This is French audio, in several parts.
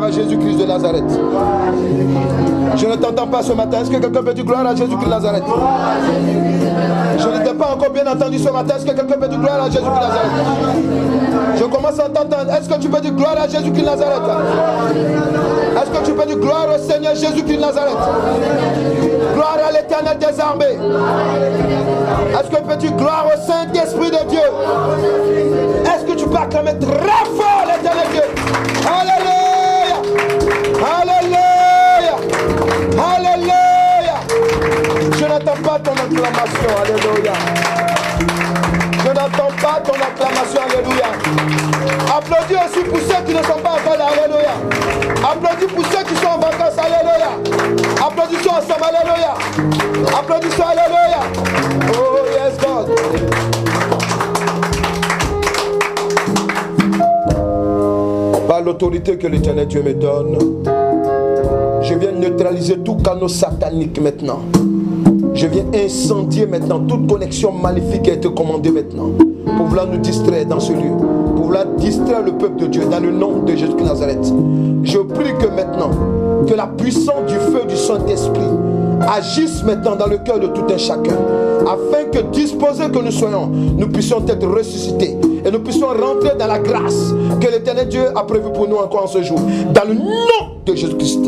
à Jésus-Christ de Nazareth. Je ne t'entends pas ce matin. Est-ce que quelqu'un peut dire gloire à Jésus-Christ de Nazareth? Je ne t'ai pas encore bien entendu ce matin. Est-ce que quelqu'un peut dire gloire à Jésus-Christ de Nazareth? Je commence à t'entendre. Est-ce que tu peux dire gloire à Jésus-Christ de Nazareth? Est-ce que tu peux dire gloire au Seigneur Jésus-Christ de Nazareth? Gloire à l'Éternel des armées. Est-ce que tu peux dire gloire au Saint-Esprit de Dieu? Est-ce que tu peux acclamer très fort l'Éternel Dieu? Alléluia! Alléluia! Alléluia! Je n'entends pas ton acclamation. Alléluia! Je n'entends pas ton acclamation. Alléluia! Applaudis aussi pour ceux qui ne sont pas encore là. Alléluia! Applaudis pour ceux qui sont en vacances. Alléluia! Applaudissons ensemble. Alléluia! Applaudissons. Alléluia! Oh yes God! Par l'autorité que l'Éternel Dieu me donne, je viens neutraliser tout canot satanique maintenant. Je viens incendier maintenant toute connexion maléfique qui a été commandée maintenant pour vouloir nous distraire dans ce lieu, pour vouloir distraire le peuple de Dieu dans le nom de Jésus de Nazareth. Je prie que maintenant, que la puissance du feu du Saint-Esprit agisse maintenant dans le cœur de tout un chacun, afin que disposés que nous soyons, nous puissions être ressuscités et nous puissions rentrer dans la grâce que l'Éternel Dieu a prévue pour nous encore en ce jour, dans le nom de Jésus-Christ.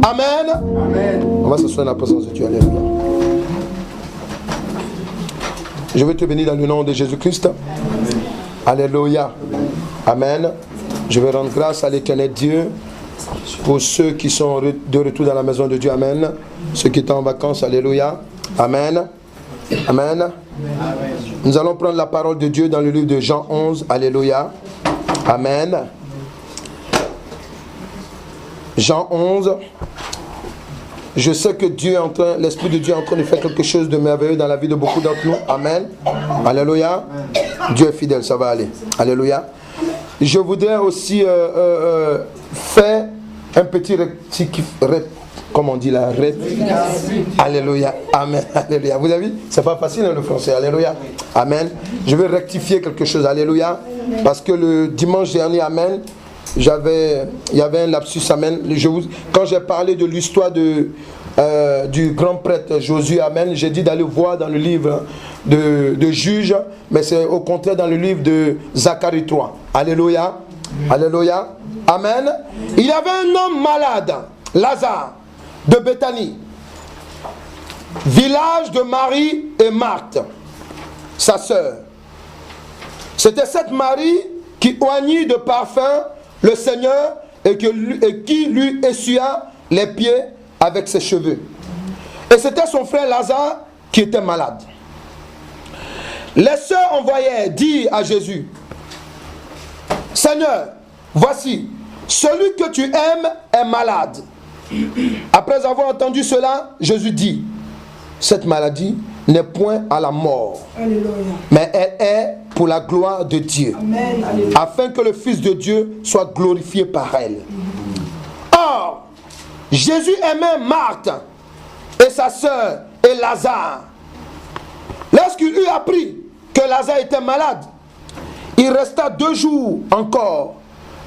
Amen. Amen. On va s'asseoir dans la présence de Dieu. Alléluia. Je vais te bénir dans le nom de Jésus-Christ. Alléluia. Amen. Je vais rendre grâce à l'Éternel Dieu pour ceux qui sont de retour dans la maison de Dieu. Amen. Ceux qui sont en vacances. Alléluia. Amen. Amen. Nous allons prendre la parole de Dieu dans le livre de Jean 11. Alléluia. Amen. Jean 11. Je sais que Dieu est en train, l'Esprit de Dieu est en train de faire quelque chose de merveilleux dans la vie de beaucoup d'entre nous. Amen. Alléluia. Dieu est fidèle, ça va aller. Alléluia. Je voudrais aussi faire un petit comment on dit là? Alléluia. Amen. Alléluia. Vous avez vu? C'est pas facile hein, le français. Alléluia. Amen. Je vais rectifier quelque chose. Alléluia. Parce que le dimanche dernier, Amen, il y avait un lapsus. Amen. Quand j'ai parlé de l'histoire du grand prêtre Josué, Amen, j'ai dit d'aller voir dans le livre de Juges, mais c'est au contraire dans le livre de Zacharie 3. Alléluia. Alléluia. Amen. Il y avait un homme malade, Lazare, de Béthanie, village de Marie et Marthe, sa sœur. C'était cette Marie qui oignit de parfum le Seigneur et qui lui essuya les pieds avec ses cheveux. Et c'était son frère Lazare qui était malade. Les sœurs envoyaient dire à Jésus: Seigneur, voici, celui que tu aimes est malade. Après avoir entendu cela, Jésus dit: cette maladie n'est point à la mort, Alléluia, mais elle est pour la gloire de Dieu, Amen, afin que le Fils de Dieu soit glorifié par elle. Or, Jésus aimait Marthe et sa sœur et Lazare. Lorsqu'il eut appris que Lazare était malade, il resta 2 jours encore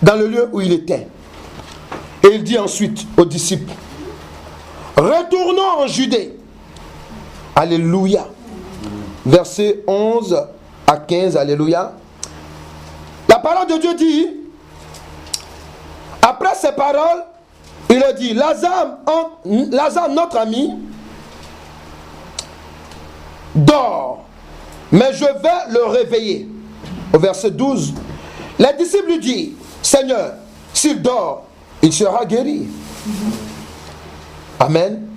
dans le lieu où il était. Et il dit ensuite aux disciples: retournons en Judée. Alléluia. Versets 11 à 15. Alléluia. La parole de Dieu dit, après ces paroles, il a dit: Lazare, notre ami, dort, mais je vais le réveiller. Au verset 12, les disciples lui disent: Seigneur, s'il dort, il sera guéri. Amen.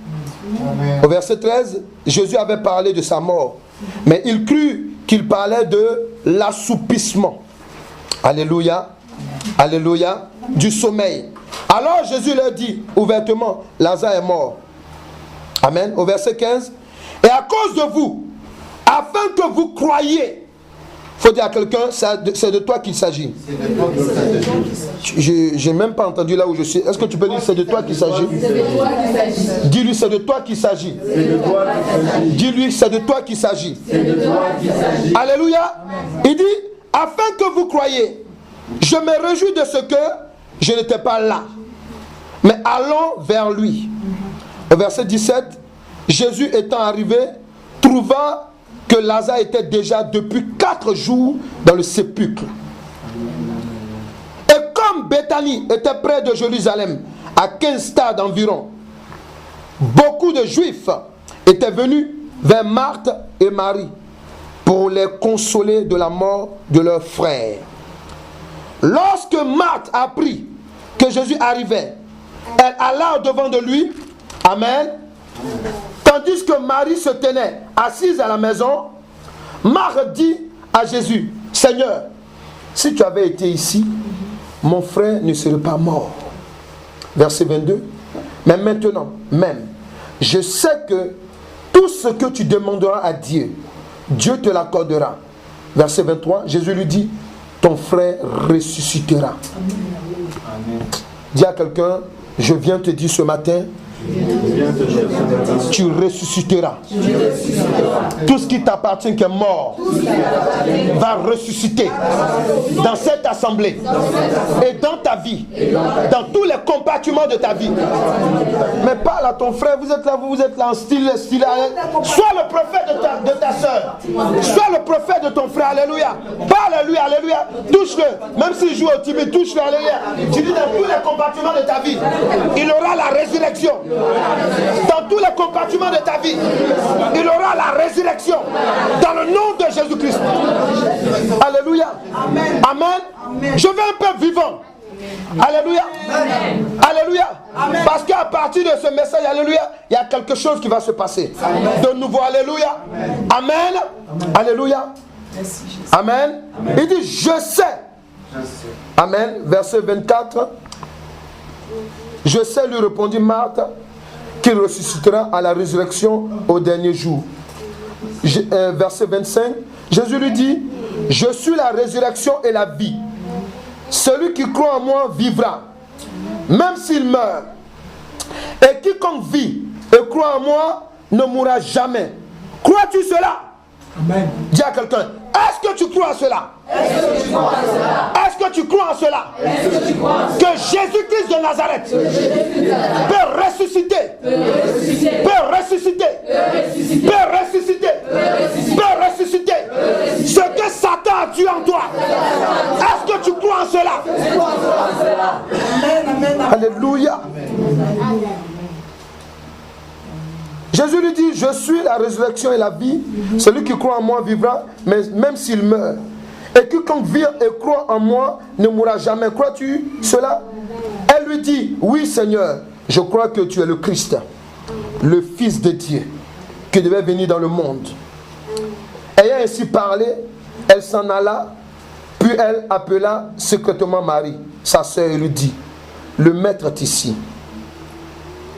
Amen. Au verset 13, Jésus avait parlé de sa mort, mais il crut qu'il parlait de l'assoupissement. Alléluia. Alléluia. Du sommeil. Alors Jésus leur dit ouvertement: Lazare est mort. Amen. Au verset 15, et à cause de vous, afin que vous croyiez. Il faut dire à quelqu'un: c'est de toi qu'il s'agit. Je n'ai même pas entendu là où je suis. Est-ce que tu peux dire: c'est de toi qu'il s'agit? Dis-lui: c'est de toi qu'il s'agit. Dis-lui: c'est de toi qu'il s'agit. Alléluia. Il dit: afin que vous croyiez. Je me réjouis de ce que je n'étais pas là, Mais allons vers lui. Au verset 17, Jésus étant arrivé, trouva que Lazare était déjà depuis 4 jours dans le sépulcre. Et comme Béthanie était près de Jérusalem, à 15 stades environ, beaucoup de Juifs étaient venus vers Marthe et Marie pour les consoler de la mort de leur frère. Lorsque Marthe apprit que Jésus arrivait, elle alla au-devant de lui. Amen. Tandis que Marie se tenait assise à la maison, Marthe dit à Jésus, Seigneur, si tu avais été ici, mon frère ne serait pas mort. Verset 22. Mais maintenant, même, je sais que tout ce que tu demanderas à Dieu, Dieu te l'accordera. Verset 23, Jésus lui dit, ton frère ressuscitera. Amen. Dis à quelqu'un, je viens te dire ce matin, tu ressusciteras. Tout ce qui t'appartient qui est mort va ressusciter dans cette assemblée et dans ta vie, dans tous les compartiments de ta vie. Mais parle à ton frère, vous êtes là en style. Sois le prophète de ta soeur, sois le prophète de ton frère, alléluia. Parle à lui, alléluia. Touche-le, même s'il joue au timide, touche-le, alléluia. Tu dis dans tous les compartiments de ta vie, il aura la résurrection. Dans tous les compartiments de ta vie, il aura la résurrection dans le nom de Jésus-Christ. Alléluia. Amen. Amen. Je veux un peuple vivant. Alléluia. Amen. Alléluia. Amen. Parce qu'à partir de ce message, alléluia, il y a quelque chose qui va se passer. Amen. De nouveau, alléluia. Amen. Amen. Amen. Alléluia. Merci, Jésus. Amen. Amen. Il dit, je sais. Amen. Verset 24. Je sais, lui répondit Marthe, qu'il ressuscitera à la résurrection au dernier jour. Verset 25, Jésus lui dit, je suis la résurrection et la vie. Celui qui croit en moi vivra, même s'il meurt. Et quiconque vit et croit en moi ne mourra jamais. Crois-tu cela? Amen. Dis à quelqu'un, est-ce que tu crois à cela? Est-ce que tu crois en cela? Que Jésus-Christ de Nazareth peut ressusciter, peut ressusciter, peut ressusciter, peut ressusciter ce que Satan a tué en toi. Est-ce que tu crois en cela? Alléluia. Jésus lui dit, je suis la résurrection et la vie. Celui qui croit en moi vivra, mais même s'il meurt. Et quiconque vit et croit en moi ne mourra jamais. Crois-tu cela? Elle lui dit, oui Seigneur, je crois que tu es le Christ, le Fils de Dieu, qui devait venir dans le monde. Ayant ainsi parlé, elle s'en alla, puis elle appela secrètement Marie, sa sœur, et lui dit, le Maître est ici,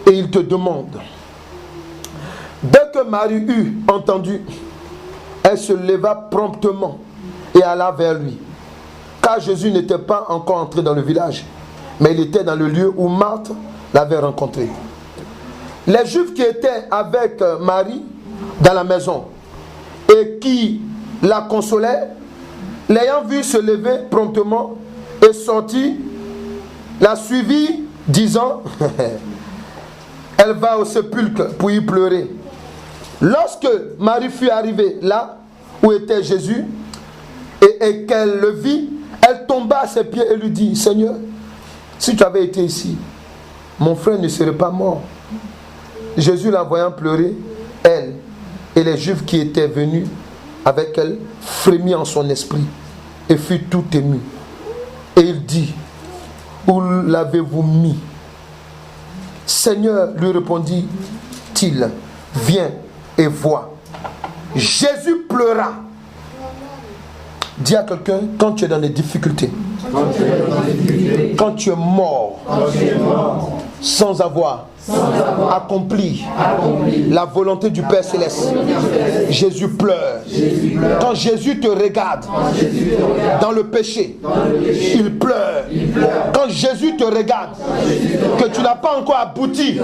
et il te demande. Dès que Marie eut entendu, elle se leva promptement et alla vers lui. Car Jésus n'était pas encore entré dans le village, mais il était dans le lieu où Marthe l'avait rencontré. Les Juifs qui étaient avec Marie dans la maison et qui la consolaient, l'ayant vue se lever promptement et sortit, la suivit, disant, elle va au sépulcre pour y pleurer. Lorsque Marie fut arrivée là où était Jésus et qu'elle le vit, elle tomba à ses pieds et lui dit, Seigneur, si tu avais été ici, mon frère ne serait pas mort. Jésus la voyant pleurer, elle et les Juifs qui étaient venus avec elle frémit en son esprit et fut tout ému. Et il dit, où l'avez-vous mis? Seigneur, lui répondit-il, viens et vois. Jésus pleura. Dis à quelqu'un, quand tu es dans des difficultés, quand tu es mort, sans avoir accompli la volonté du Père Céleste, Jésus pleure. Quand Jésus te regarde dans le péché, il pleure. Quand Jésus te regarde, que tu n'as pas encore abouti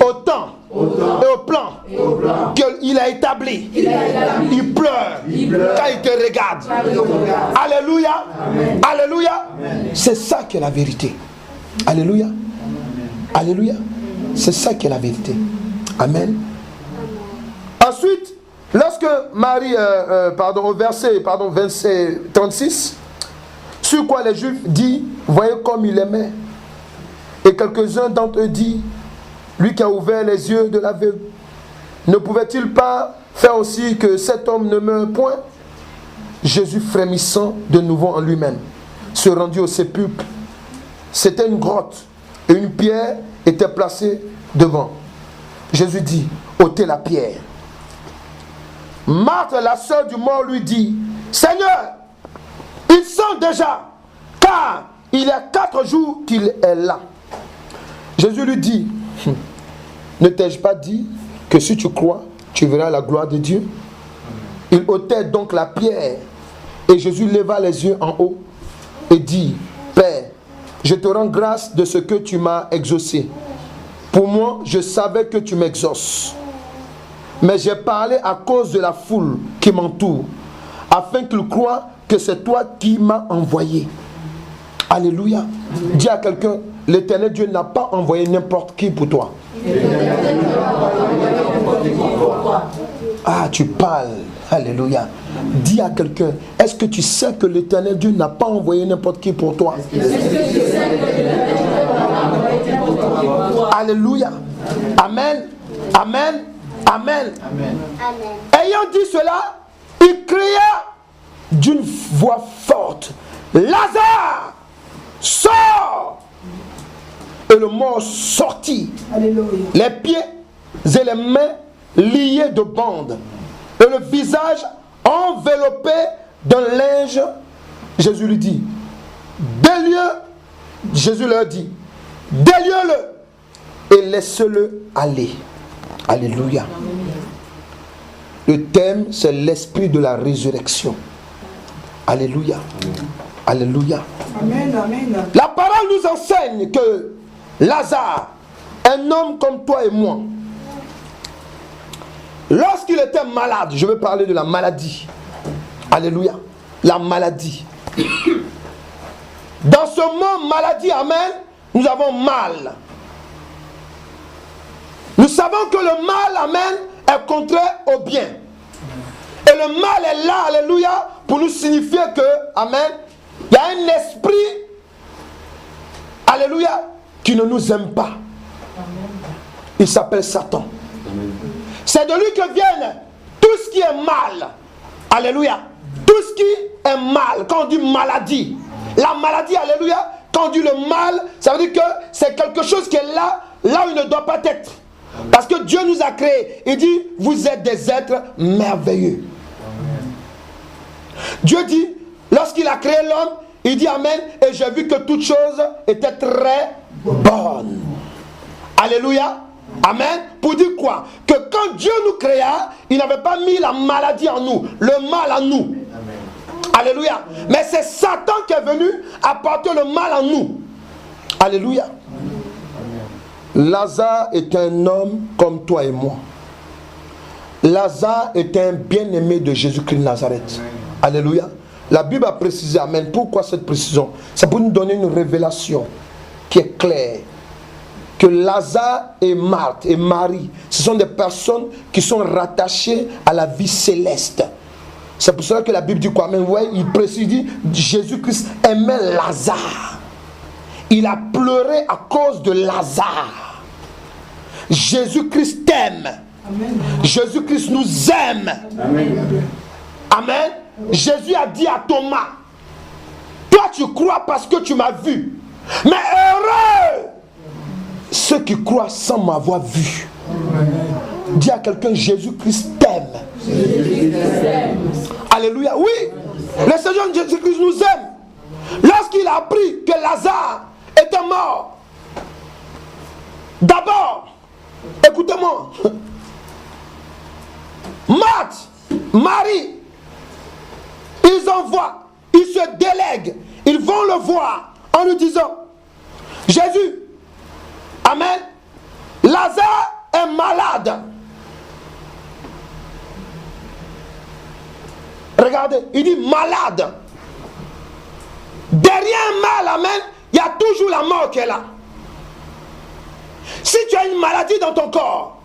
au temps et au plan qu'il a établi, il pleure quand il te regarde. Alléluia. Alléluia. C'est ça qui est la vérité. Alléluia. Alléluia. C'est ça qui est la vérité. Amen. Ensuite, lorsque Marie, au verset 36, sur quoi les Juifs disent, voyez comme il aimait. Et quelques-uns d'entre eux disent, lui qui a ouvert les yeux de l'aveugle, ne pouvait-il pas faire aussi que cet homme ne meure point? Jésus, frémissant de nouveau en lui-même, se rendit au sépulcre. C'était une grotte et une pierre était placée devant. Jésus dit, ôtez la pierre. Marthe, la sœur du mort, lui dit, Seigneur, il sent déjà, car il y a 4 jours qu'il est là. Jésus lui dit, ne t'ai-je pas dit que si tu crois, tu verras la gloire de Dieu? Il ôtait donc la pierre, et Jésus leva les yeux en haut et dit, Père, je te rends grâce de ce que tu m'as exaucé. Pour moi, je savais que tu m'exauces. Mais j'ai parlé à cause de la foule qui m'entoure, afin qu'ils croient que c'est toi qui m'as envoyé. Alléluia. Dis à quelqu'un, l'Éternel Dieu n'a pas envoyé n'importe qui pour toi. Ah, tu parles. Alléluia. Dis à quelqu'un, est-ce que tu sais que l'Éternel Dieu n'a pas envoyé n'importe qui pour toi? Alléluia. Amen. Amen. Amen. Amen. Ayant dit cela, il cria d'une voix forte, Lazare, sors! Et le mort sortit. Alléluia. Les pieds et les mains liés de bandes et le visage enveloppé d'un linge. Jésus lui dit, Jésus leur dit, déliez-le et laissez-le aller. Alléluia. Le thème, c'est l'esprit de la résurrection. Alléluia. Alléluia. Amen, amen. La parole nous enseigne que Lazare, un homme comme toi et moi, lorsqu'il était malade, je veux parler de la maladie. Alléluia. La maladie. Dans ce mot maladie, amen, nous avons mal. Nous savons que le mal, amen, est contraire au bien. Et le mal est là, alléluia, pour nous signifier que, amen, il y a un esprit, alléluia, qui ne nous aime pas. Il s'appelle Satan. C'est de lui que viennent tout ce qui est mal. Alléluia. Tout ce qui est mal, quand on dit maladie, la maladie, alléluia, quand on dit le mal, ça veut dire que c'est quelque chose qui est là où il ne doit pas être. Parce que Dieu nous a créés. Il dit, vous êtes des êtres merveilleux. Dieu dit, lorsqu'il a créé l'homme, il dit amen, et j'ai vu que toutes choses étaient très bonnes. Alléluia. Amen. Pour dire quoi? Que quand Dieu nous créa, il n'avait pas mis la maladie en nous, le mal en nous. Alléluia. Mais c'est Satan qui est venu apporter le mal en nous. Alléluia. Lazare est un homme comme toi et moi. Lazare est un bien-aimé de Jésus-Christ de Nazareth. Alléluia. La Bible a précisé, amen. Pourquoi cette précision? C'est pour nous donner une révélation qui est claire. Que Lazare et Marthe et Marie, ce sont des personnes qui sont rattachées à la vie céleste. C'est pour cela que la Bible dit quoi? Mais vous voyez, il précise, dit, Jésus-Christ aimait Lazare. Il a pleuré à cause de Lazare. Jésus-Christ t'aime. Jésus-Christ nous aime. Amen. Amen. Jésus a dit à Thomas, toi tu crois parce que tu m'as vu. Mais heureux ceux qui croient sans m'avoir vu. Dis à quelqu'un, Jésus-Christ t'aime. Alléluia. Oui, le Seigneur Jésus-Christ nous aime. Lorsqu'il a appris que Lazare était mort, d'abord, écoutez-moi, Marthe, Marie, ils envoient, ils se délèguent, ils vont le voir en lui disant, Jésus, amen, Lazare est malade. Regardez, il dit malade. Derrière un mal, amen, il y a toujours la mort qui est là. Si tu as une maladie dans ton corps,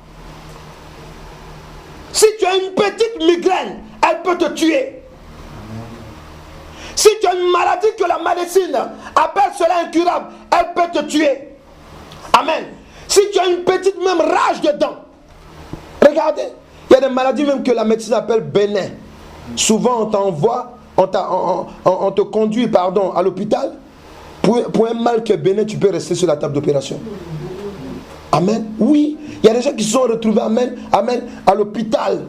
si tu as une petite migraine, elle peut te tuer. Si tu as une maladie que la médecine appelle cela incurable, elle peut te tuer. Amen. Si tu as une petite même rage dedans, regardez, il y a des maladies même que la médecine appelle bénin. Souvent on t'envoie, on te conduit à l'hôpital. Pour un mal qui est bénin, tu peux rester sur la table d'opération. Amen. Oui, il y a des gens qui se sont retrouvés, amen, à l'hôpital.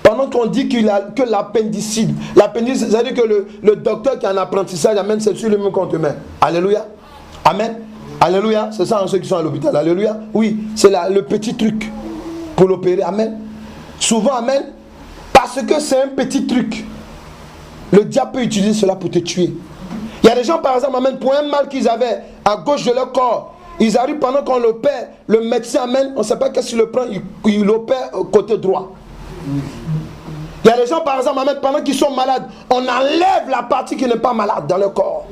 Pendant qu'on dit que l'appendicite, c'est-à-dire que le docteur qui a un apprentissage, amen, c'est sur lui-même qu'on te met. Alléluia. Amen. Alléluia. C'est ça, ceux qui sont à l'hôpital. Alléluia. Oui, c'est le petit truc pour l'opérer. Amen. Souvent, amen, parce que c'est un petit truc. Le diable peut utiliser cela pour te tuer. Il y a des gens, par exemple, amen, pour un mal qu'ils avaient à gauche de leur corps, ils arrivent pendant qu'on l'opère, le médecin, amen, on ne sait pas qu'est-ce qu'il le prend, il l'opère au côté droit. Il y a des gens, par exemple, amen, pendant qu'ils sont malades, on enlève la partie qui n'est pas malade dans le corps.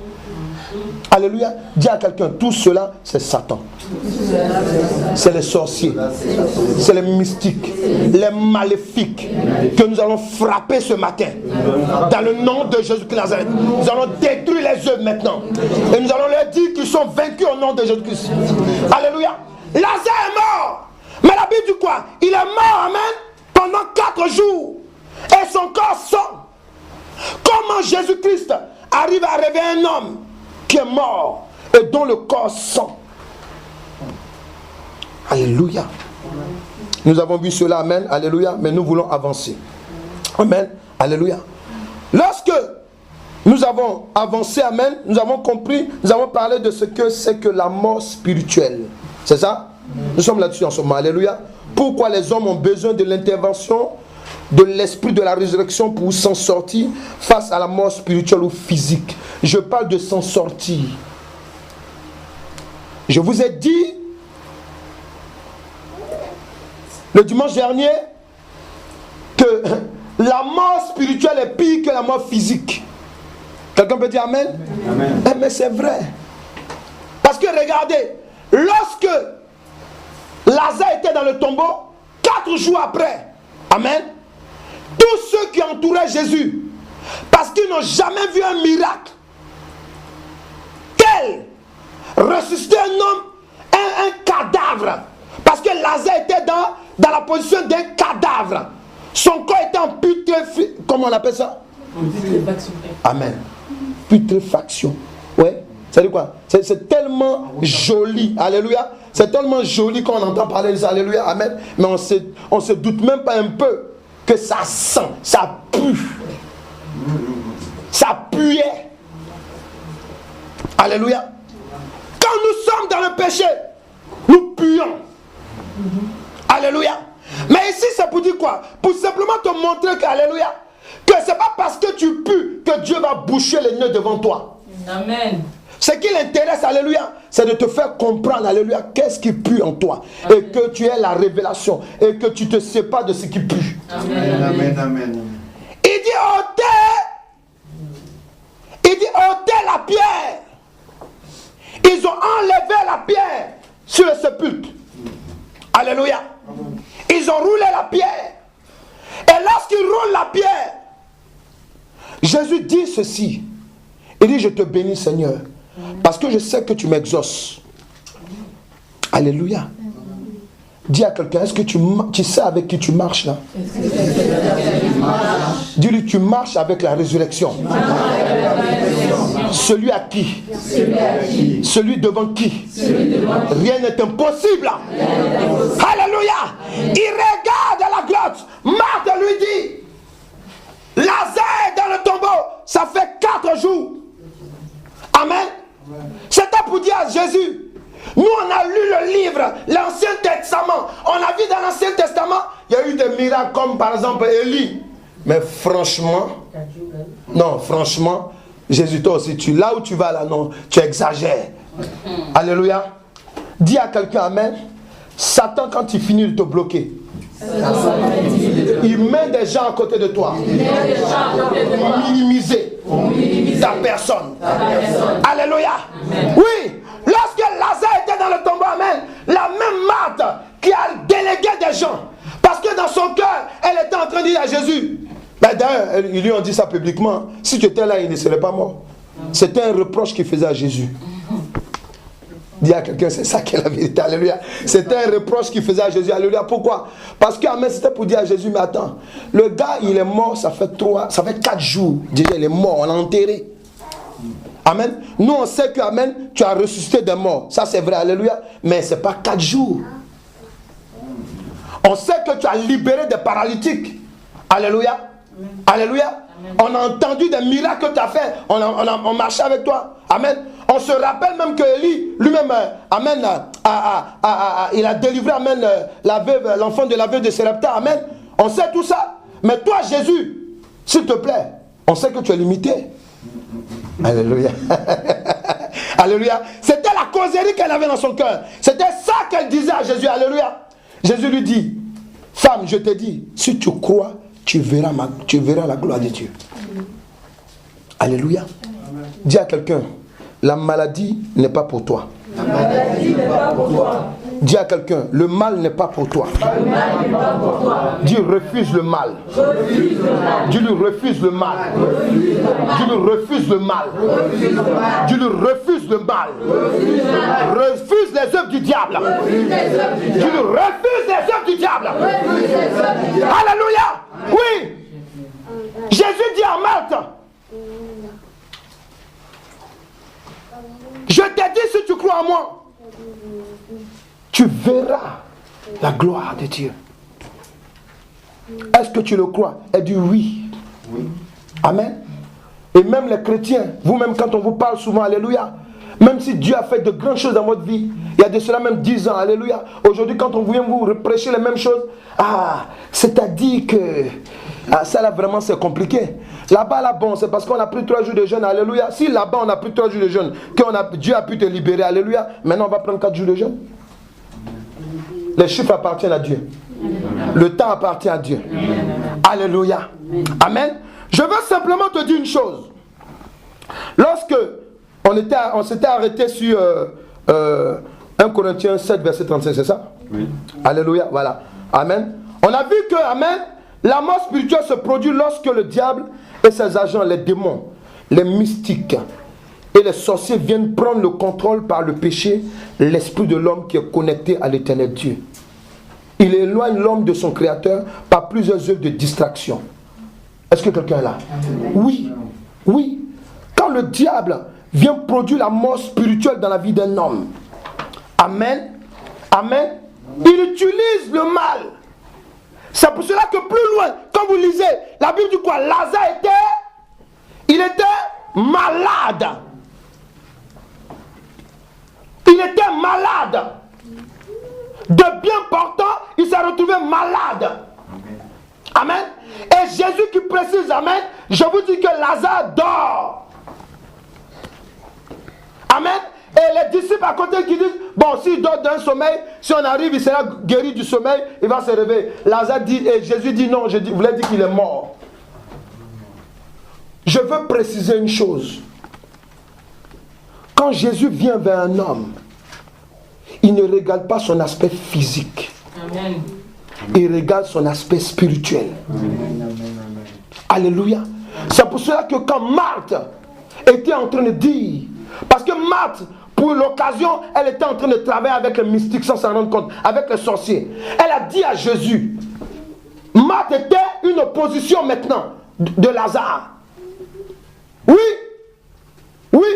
Alléluia. Dis à quelqu'un, tout cela, c'est Satan. C'est les sorciers, c'est les mystiques, les maléfiques que nous allons frapper ce matin. Dans le nom de Jésus-Christ Nazareth. Nous allons détruire les œuvres maintenant. Et nous allons leur dire qu'ils sont vaincus au nom de Jésus-Christ. Alléluia. Lazare est mort. Mais la Bible dit quoi? Il est mort, amen, pendant 4 jours. Et son corps sent. Comment Jésus-Christ arrive à réveiller un homme qui est mort et dont le corps sent? Alléluia. Nous avons vu cela, amen, alléluia, mais nous voulons avancer. Amen, alléluia. Lorsque nous avons avancé, amen, nous avons compris, nous avons parlé de ce que c'est que la mort spirituelle. C'est ça? Nous sommes là-dessus en ce moment, alléluia. Pourquoi les hommes ont besoin de l'intervention de l'esprit de la résurrection pour s'en sortir face à la mort spirituelle ou physique. Je parle de s'en sortir. Je vous ai dit le dimanche dernier que la mort spirituelle est pire que la mort physique. Quelqu'un peut dire amen? Amen. Mais c'est vrai. Parce que regardez, lorsque Lazare était dans le tombeau, 4 jours après, amen, tous ceux qui entouraient Jésus, parce qu'ils n'ont jamais vu un miracle tel, ressusciter un homme, un cadavre, parce que Lazare était dans la position d'un cadavre. Son corps était en putréfaction. Comment on appelle ça? Amen. Putréfaction. Ouais. Ça dit quoi? C'est tellement joli. Alléluia. C'est tellement joli quand on entend parler de ça. Alléluia. Amen. Mais on se doute même pas un peu que ça sent, ça pue. Ça puait. Alléluia. Quand nous sommes dans le péché, nous puons. Alléluia. Mais ici c'est pour dire quoi? Pour simplement te montrer que, alléluia, que c'est pas parce que tu pues que Dieu va boucher les nœuds devant toi. Amen. Ce qui l'intéresse, alléluia, c'est de te faire comprendre, alléluia, qu'est-ce qui pue en toi. Amen. Et que tu aies la révélation. Et que tu te sépares de ce qui pue. Amen. Amen. Amen. Il dit ôtez la pierre. Ils ont enlevé la pierre sur le sépulcre. Alléluia. Ils ont roulé la pierre. Et lorsqu'ils roulent la pierre, Jésus dit ceci. Il dit, je te bénis Seigneur, parce que je sais que tu m'exauces. Alléluia. Dis à quelqu'un, est-ce que tu sais avec qui tu marches là? Dis-lui, tu marches avec la résurrection. Celui à qui? Celui devant qui? Rien n'est impossible. Alléluia. Il regarde la grotte. Marthe lui dit, Lazare est dans le tombeau. Ça fait 4 jours. Amen. C'était pour dire à Jésus, nous on a lu le livre, l'Ancien Testament. On a vu dans l'Ancien Testament, il y a eu des miracles comme par exemple Élie. Mais franchement, non, franchement, Jésus, toi aussi, là où tu vas là, non, tu exagères. Alléluia. Dis à quelqu'un, amen. Satan, quand il finit de te bloquer, il met des gens à côté de toi pour minimiser ta personne. Alléluia. Oui, lorsque Lazare était dans le tombeau, amen, la même les gens. Parce que dans son cœur, elle était en train de dire à Jésus. Ben d'ailleurs, ils lui ont dit ça publiquement. Si tu étais là, il ne serait pas mort. C'était un reproche qu'il faisait à Jésus. Dis à quelqu'un, c'est ça qui est la vérité. Alléluia. C'était un reproche qu'il faisait à Jésus. Alléluia. Pourquoi? Parce que amen, c'était pour dire à Jésus, mais attends, le gars, il est mort, ça fait 4 jours. Déjà, il est mort, on l'a enterré. Amen. Nous, on sait que, amen, tu as ressuscité des morts. Ça, c'est vrai. Alléluia. Mais ce n'est pas 4 jours. On sait que tu as libéré des paralytiques. Alléluia. Alléluia. On a entendu des miracles que tu as fait. On marchait avec toi. Amen. On se rappelle même que Élie, lui-même, amen, il a délivré, amen, l'enfant de la veuve de Sarepta. Amen. On sait tout ça. Mais toi, Jésus, s'il te plaît, on sait que tu es limité. Alléluia. Alléluia. C'était la causerie qu'elle avait dans son cœur. C'était ça qu'elle disait à Jésus. Alléluia. Jésus lui dit, femme, je te dis, si tu crois, tu verras la gloire de Dieu. Alléluia. Dis à quelqu'un, la maladie n'est pas pour toi. La maladie n'est pas pour toi. Dis à quelqu'un, le mal n'est pas pour toi. Le mal n'est pas pour toi. Dis, refuse le mal. Refuse le mal. Dis-lui, refuse le mal. Dis-lui, refuse le mal. Dis-lui, refuse le mal. Refuse les œuvres du diable. Dis-lui, refuse les œuvres du diable. Alléluia. Oui. Jésus dit à Marthe, je t'ai dit, si tu crois en moi, tu verras la gloire de Dieu. Est-ce que tu le crois? Elle dit oui. Amen. Et même les chrétiens, vous-même quand on vous parle souvent, alléluia, même si Dieu a fait de grandes choses dans votre vie, il y a de cela même 10 ans, alléluia. Aujourd'hui quand on vient vous prêcher les mêmes choses, c'est-à-dire que ça là vraiment c'est compliqué. Là-bas, là, bon, c'est parce qu'on a pris 3 jours de jeûne, alléluia. Si là-bas on a pris 3 jours de jeûne, Dieu a pu te libérer, alléluia. Maintenant on va prendre 4 jours de jeûne. Les chiffres appartiennent à Dieu. Le temps appartient à Dieu. Alléluia. Amen. Je veux simplement te dire une chose. Lorsque on s'était arrêté sur 1 Corinthiens 7, verset 35, c'est ça? Oui. Alléluia, voilà. Amen. On a vu que, amen, la mort spirituelle se produit lorsque le diable et ses agents, les démons, les mystiques et les sorciers viennent prendre le contrôle par le péché, l'esprit de l'homme qui est connecté à l'éternel Dieu. Il éloigne l'homme de son créateur par plusieurs œuvres de distraction. Est-ce que quelqu'un est là? Oui, oui. Quand le diable vient produire la mort spirituelle dans la vie d'un homme, amen, amen, il utilise le mal. C'est pour cela que plus loin, quand vous lisez, la Bible dit quoi? Lazare était malade. Il était malade. De bien portant, il s'est retrouvé malade. Amen. Et Jésus qui précise, amen, je vous dis que Lazare dort. Amen. Et les disciples à côté qui disent, bon, s'il dort d'un sommeil, si on arrive, il sera guéri du sommeil, il va se réveiller. Lazare dit, et Jésus dit, non, vous voulez dire qu'il est mort. Je veux préciser une chose. Quand Jésus vient vers un homme, il ne regarde pas son aspect physique. Amen. Il regarde son aspect spirituel. Amen. Alléluia. C'est pour cela que quand Marthe était en train de dire, parce que Marthe, pour l'occasion, elle était en train de travailler avec les mystiques sans s'en rendre compte, avec les sorciers. Elle a dit à Jésus, Marthe était une opposition maintenant de Lazare. Oui, oui,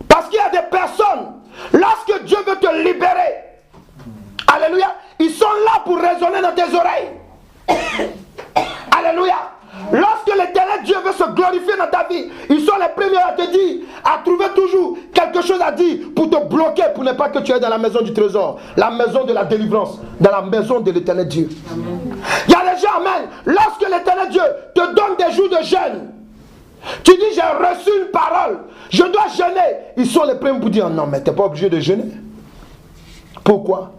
parce qu'il y a des personnes, lorsque Dieu veut te libérer, alléluia, ils sont là pour résonner dans tes oreilles. Alléluia. Lorsque l'éternel Dieu veut se glorifier dans ta vie, ils sont les premiers à te dire, à trouver toujours quelque chose à dire pour te bloquer, pour ne pas que tu ailles dans la maison du trésor, la maison de la délivrance, dans la maison de l'éternel Dieu. Amen. Il y a des gens, amen, lorsque l'éternel Dieu te donne des jours de jeûne, tu dis j'ai reçu une parole, je dois jeûner. Ils sont les premiers pour dire non, mais tu n'es pas obligé de jeûner. Pourquoi?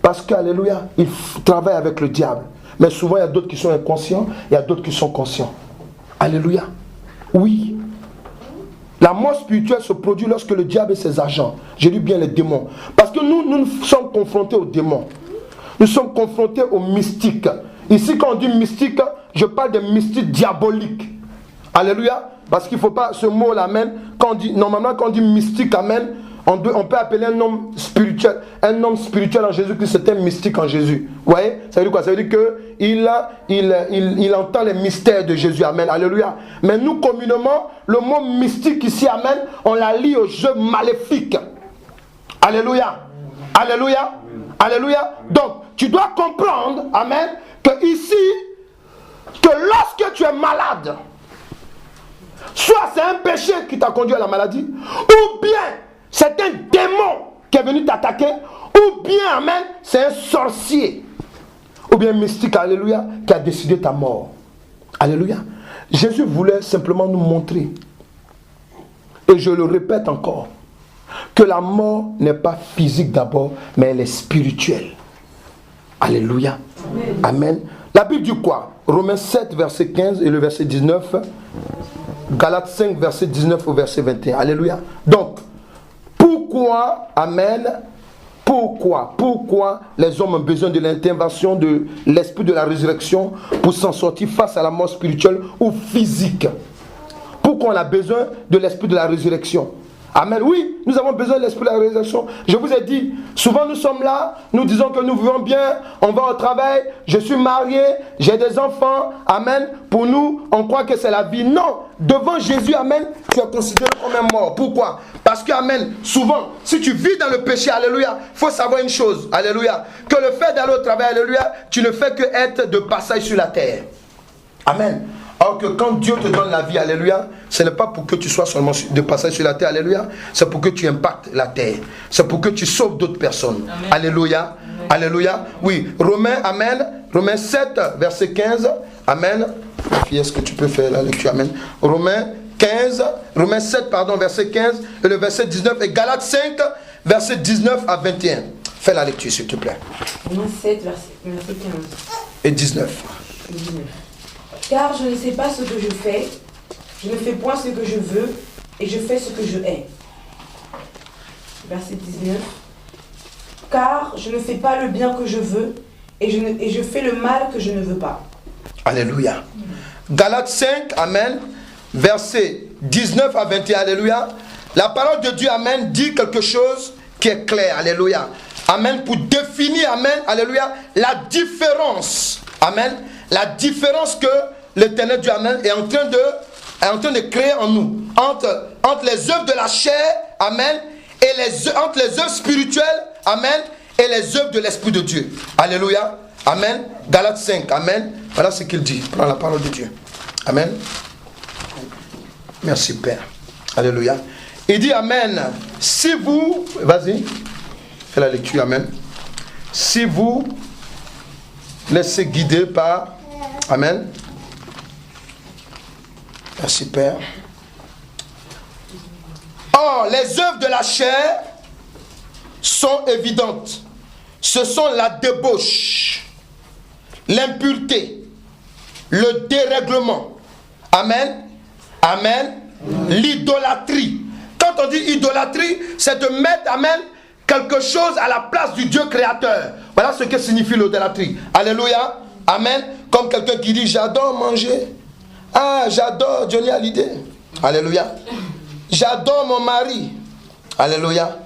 Parce qu'alléluia, ils travaillent avec le diable. Mais souvent il y a d'autres qui sont inconscients, il y a d'autres qui sont conscients. Alléluia. Oui. La mort spirituelle se produit lorsque le diable et ses agents, j'ai lu bien les démons, parce que nous sommes confrontés aux démons. nous sommes confrontés aux mystiques. Ici, quand on dit mystique, je parle de mystique diabolique. Alléluia. Parce qu'il ne faut pas ce mot-là, amen. Normalement, quand on dit mystique, amen, on peut appeler un homme spirituel. Un homme spirituel en Jésus-Christ, c'est un mystique en Jésus. Vous voyez? Ça veut dire quoi? Ça veut dire qu'il entend les mystères de Jésus. Amen. Alléluia. Mais nous, communément, le mot mystique ici, amen, on la lie au jeu maléfique. Alléluia. Alléluia. Alléluia. Donc, tu dois comprendre, amen, que ici, que lorsque tu es malade, soit c'est un péché qui t'a conduit à la maladie, ou bien c'est un démon qui est venu t'attaquer, ou bien, amen, c'est un sorcier, ou bien un mystique, alléluia, qui a décidé ta mort. Alléluia. Jésus voulait simplement nous montrer, et je le répète encore, que la mort n'est pas physique d'abord, mais elle est spirituelle. Alléluia. Amen. Amen. La Bible dit quoi? Romains 7, verset 15 et le verset 19. Galates 5, verset 19 au verset 21. Alléluia. Donc, pourquoi, amen, pourquoi les hommes ont besoin de l'intervention de l'esprit de la résurrection pour s'en sortir face à la mort spirituelle ou physique? Pourquoi on a besoin de l'esprit de la résurrection? Amen. Oui, nous avons besoin de l'esprit de la résurrection. Je vous ai dit, souvent nous sommes là, nous disons que nous vivons bien, on va au travail, je suis marié, j'ai des enfants. Amen. Pour nous, on croit que c'est la vie. Non, devant Jésus, amen, tu es considéré comme un mort. Pourquoi? Parce que, amen, souvent, si tu vis dans le péché, alléluia, il faut savoir une chose, alléluia, que le fait d'aller au travail, alléluia, tu ne fais que être de passage sur la terre. Amen. Alors que quand Dieu te donne la vie, alléluia, ce n'est pas pour que tu sois seulement de passage sur la terre, alléluia, c'est pour que tu impactes la terre. C'est pour que tu sauves d'autres personnes. Amen. Alléluia. Amen. Alléluia. Oui, Romains, amen. Romains 7, verset 15. Amen. Est-ce que tu peux faire la lecture? Amen. Romains 7, pardon, verset 15 et le verset 19. Et Galates 5, verset 19 à 21. Fais la lecture, s'il te plaît. Romains 7, verset 15. Et 19. Car je ne sais pas ce que je fais, je ne fais point ce que je veux, et je fais ce que je hais. Verset 19. Car je ne fais pas le bien que je veux, et je fais le mal que je ne veux pas. Alléluia. Galates 5, amen, verset 19 à 21, alléluia. La parole de Dieu, amen, dit quelque chose qui est clair, alléluia. Amen, pour définir, amen, alléluia, la différence, amen, la différence que l'Éternel Dieu, amen, est en train de créer en nous, entre les œuvres de la chair, amen, et entre les œuvres spirituelles, amen, et les œuvres de l'Esprit de Dieu. Alléluia. Amen. Galates 5, amen. Voilà ce qu'il dit. Prends la parole de Dieu. Amen. Merci Père. Alléluia. Il dit amen. Si vous, vas-y, fais la lecture, amen. Si vous laissez guider par, amen. Merci Père. Or, les œuvres de la chair sont évidentes. Ce sont la débauche, l'impureté, le dérèglement. Amen. Amen. L'idolâtrie. Quand on dit idolâtrie, c'est de mettre, amen, quelque chose à la place du Dieu créateur. Voilà ce que signifie l'idolâtrie. Alléluia. Amen. Comme quelqu'un qui dit, j'adore manger. Ah, j'adore Johnny Hallyday. Alléluia. J'adore mon mari. Alléluia.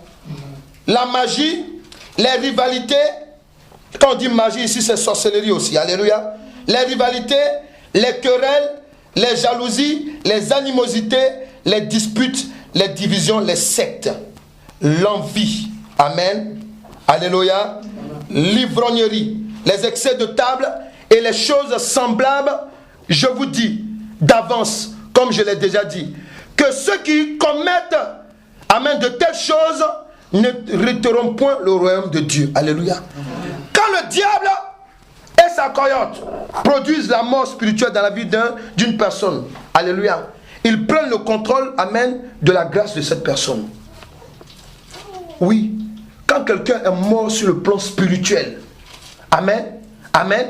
La magie, les rivalités. Quand on dit magie ici, c'est sorcellerie aussi. Alléluia. Les rivalités, les querelles, les jalousies, les animosités, les disputes, les divisions, les sectes, l'envie. Amen. Alléluia. L'ivrognerie, les excès de table et les choses semblables. Je vous dis d'avance, comme je l'ai déjà dit, que ceux qui commettent, amen, de telles choses n'hériteront point le royaume de Dieu. Alléluia. Quand le diable et sa cohorte produisent la mort spirituelle dans la vie d'une personne, alléluia, ils prennent le contrôle, amen, de la grâce de cette personne. Oui, quand quelqu'un est mort sur le plan spirituel, amen, amen,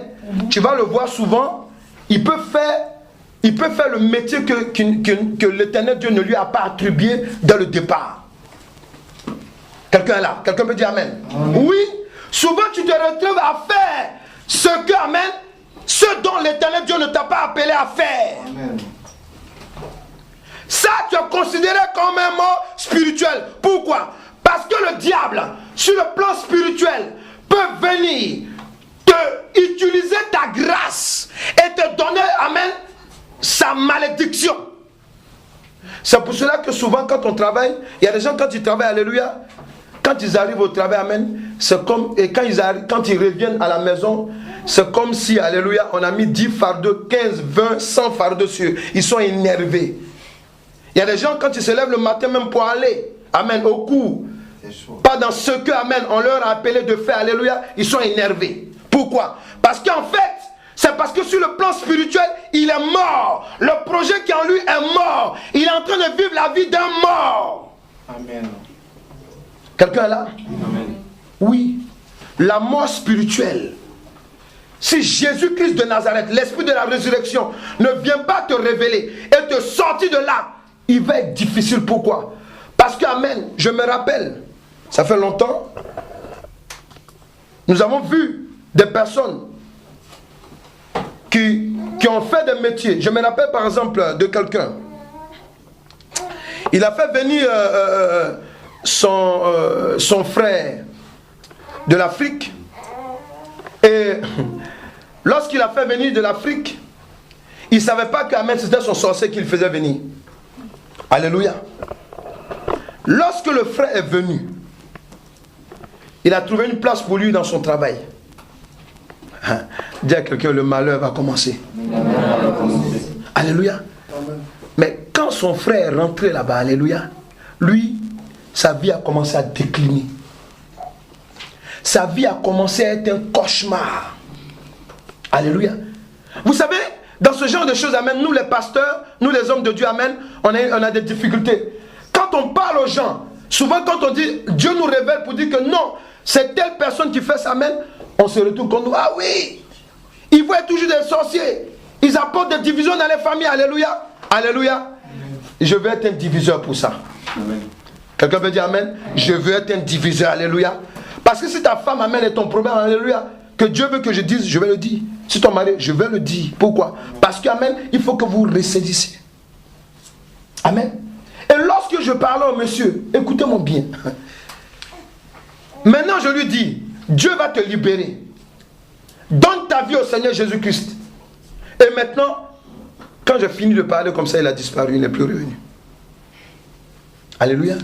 tu vas le voir souvent, il peut faire le métier que l'Éternel Dieu ne lui a pas attribué dès le départ. Quelqu'un est là, quelqu'un peut dire amen. Oui, souvent tu te retrouves à faire ce que, amen, ce dont l'Éternel Dieu ne t'a pas appelé à faire. Amen. Ça, tu es considéré comme un mort spirituel. Pourquoi? Parce que le diable, sur le plan spirituel, peut venir te utiliser ta grâce et te donner, amen, sa malédiction. C'est pour cela que souvent quand on travaille, il y a des gens quand ils travaillent, alléluia, quand ils arrivent au travail, amen, c'est comme, et quand ils reviennent à la maison, c'est comme si, alléluia, on a mis 10 fardeaux, 15, 20, 100 fardeaux sur eux. Ils sont énervés. Il y a des gens quand ils se lèvent le matin même pour aller, amen, au cours, pas dans ce que, amen, on leur a appelé de faire, alléluia, ils sont énervés. Pourquoi? Parce qu'en fait, c'est parce que sur le plan spirituel, il est mort. Le projet qui est en lui est mort. Il est en train de vivre la vie d'un mort. Amen. Quelqu'un est là? Amen. Oui. La mort spirituelle. Si Jésus-Christ de Nazareth, l'esprit de la résurrection, ne vient pas te révéler et te sortir de là, il va être difficile. Pourquoi? Parce que, amen, je me rappelle, ça fait longtemps, nous avons vu des personnes qui ont fait des métiers. Je me rappelle par exemple de quelqu'un. Il a fait venir son frère de l'Afrique. Et lorsqu'il a fait venir de l'Afrique, il ne savait pas que c'était son sorcier qu'il faisait venir. Alléluia. Lorsque le frère est venu, il a trouvé une place pour lui dans son travail. Dis à quelqu'un, le malheur va commencer. Alléluia. Mais quand son frère est rentré là-bas, alléluia, lui, sa vie a commencé à décliner. Sa vie a commencé à être un cauchemar. Alléluia. Vous savez, dans ce genre de choses, amen, nous les pasteurs, nous les hommes de Dieu, amen, on a des difficultés. Quand on parle aux gens, souvent quand on dit, Dieu nous révèle pour dire que non, c'est telle personne qui fait ça, amen, on se retourne contre nous. Ah oui, ils voient toujours des sorciers. Ils apportent des divisions dans les familles. Alléluia. Alléluia. Amen. Je veux être un diviseur pour ça. Amen. Quelqu'un veut dire amen? Je veux être un diviseur. Alléluia. Parce que si ta femme, amen, est ton problème, alléluia, que Dieu veut que je dise, je vais le dire. Si ton mari, je vais le dire. Pourquoi? Parce que, amen, il faut que vous ressaisissiez. Amen. Et lorsque je parlais au monsieur, écoutez-moi bien. Maintenant, je lui dis, Dieu va te libérer. Donne ta vie au Seigneur Jésus-Christ. Et maintenant, quand j'ai fini de parler comme ça, il a disparu, il n'est plus revenu. Alléluia.